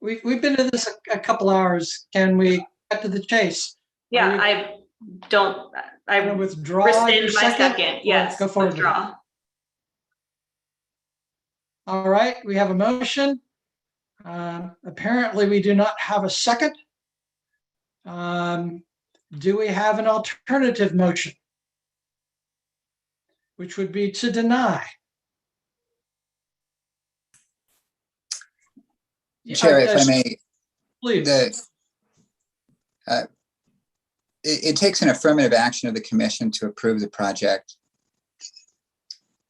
We've been in this a couple hours. Can we get to the chase? Yeah, I withdraw rescind your my second. Or Yes, go forward. withdraw. All right, we have a motion. Apparently we do not have a second. Do we have an alternative motion? Which would be to deny. Chair, if I may, please. It takes an affirmative action of the commission to approve the project.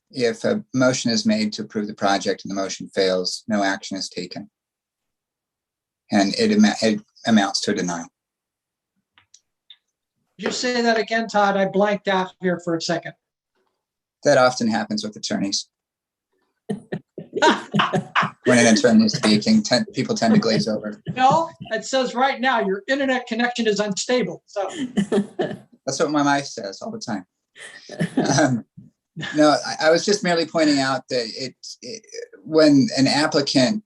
If a motion is made to approve the project and the motion fails, no action is taken. And it amounts to a denial. Just say that again, Todd. I blanked out here for a second. That often happens with attorneys. When an attorney is speaking, people tend to glaze over. No, it says right now your internet connection is unstable. So that's what my wife says all the time. No, I was just merely pointing out that when an applicant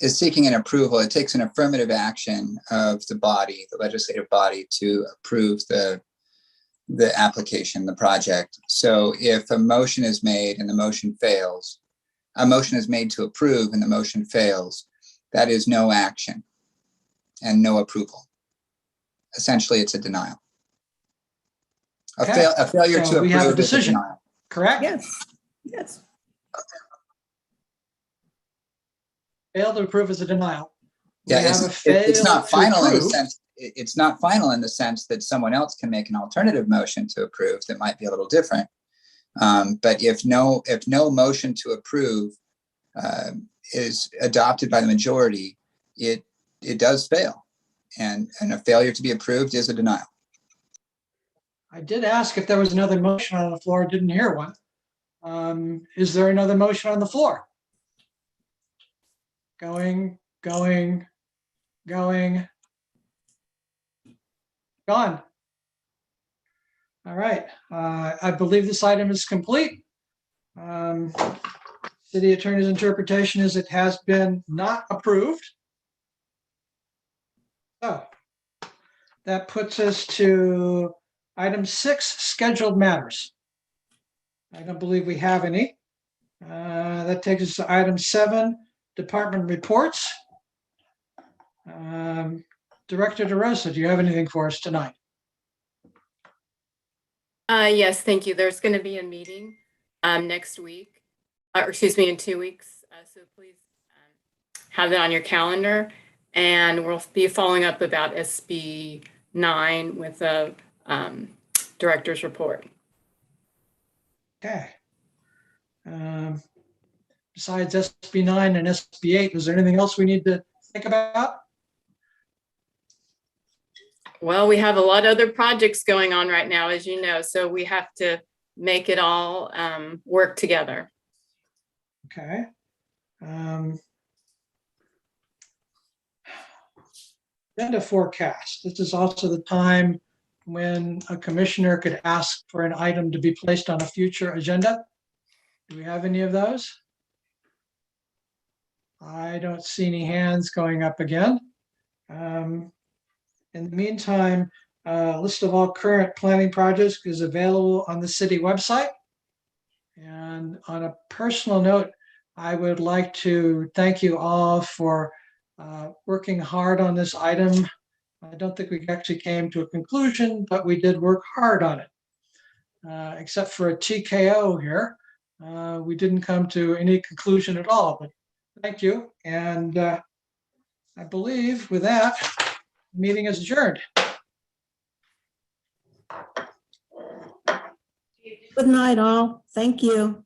is seeking an approval, it takes an affirmative action of the body, the legislative body, to approve the application, the project. So if a motion is made and the motion fails, a motion is made to approve and the motion fails, that is no action and no approval. Essentially, it's a denial. Okay. A failure So to we have a approve is a decision. denial. Correct? Yes. Fail to approve is a denial. We Yeah, have a it's fail not to final in the approve. sense. It's not final in the sense that someone else can make an alternative motion to approve that might be a little different. But if no motion to approve is adopted by the majority, it does fail. And a failure to be approved is a denial. I did ask if there was another motion on the floor, didn't hear one. Is there another motion on the floor? Going, gone. All right, I believe this item is complete. City Attorney's interpretation is it has been not approved. So that puts us to item 6, scheduled matters. I don't believe we have any. That takes us to item 7, department reports. Director DeRosa, do you have anything for us tonight? Yes, thank you. There's going to be a meeting next week, or excuse me, in 2 weeks. So please have that on your calendar. And we'll be following up about SB 9 with a director's report. Okay. Besides SB 9 and SB 8, is there anything else we need to think about? Well, we have a lot of other projects going on right now, as you know, so we have to make it all work together. Okay. Agenda forecast. This is also the time when a commissioner could ask for an item to be placed on a future agenda. Do we have any of those? I don't see any hands going up again. In the meantime, a list of all current planning projects is available on the city website. And on a personal note, I would like to thank you all for working hard on this item. I don't think we actually came to a conclusion, but we did work hard on it. Except for a TKO here, we didn't come to any conclusion at all, but thank you. And I believe with that, the meeting is adjourned. Good night, all. Thank you.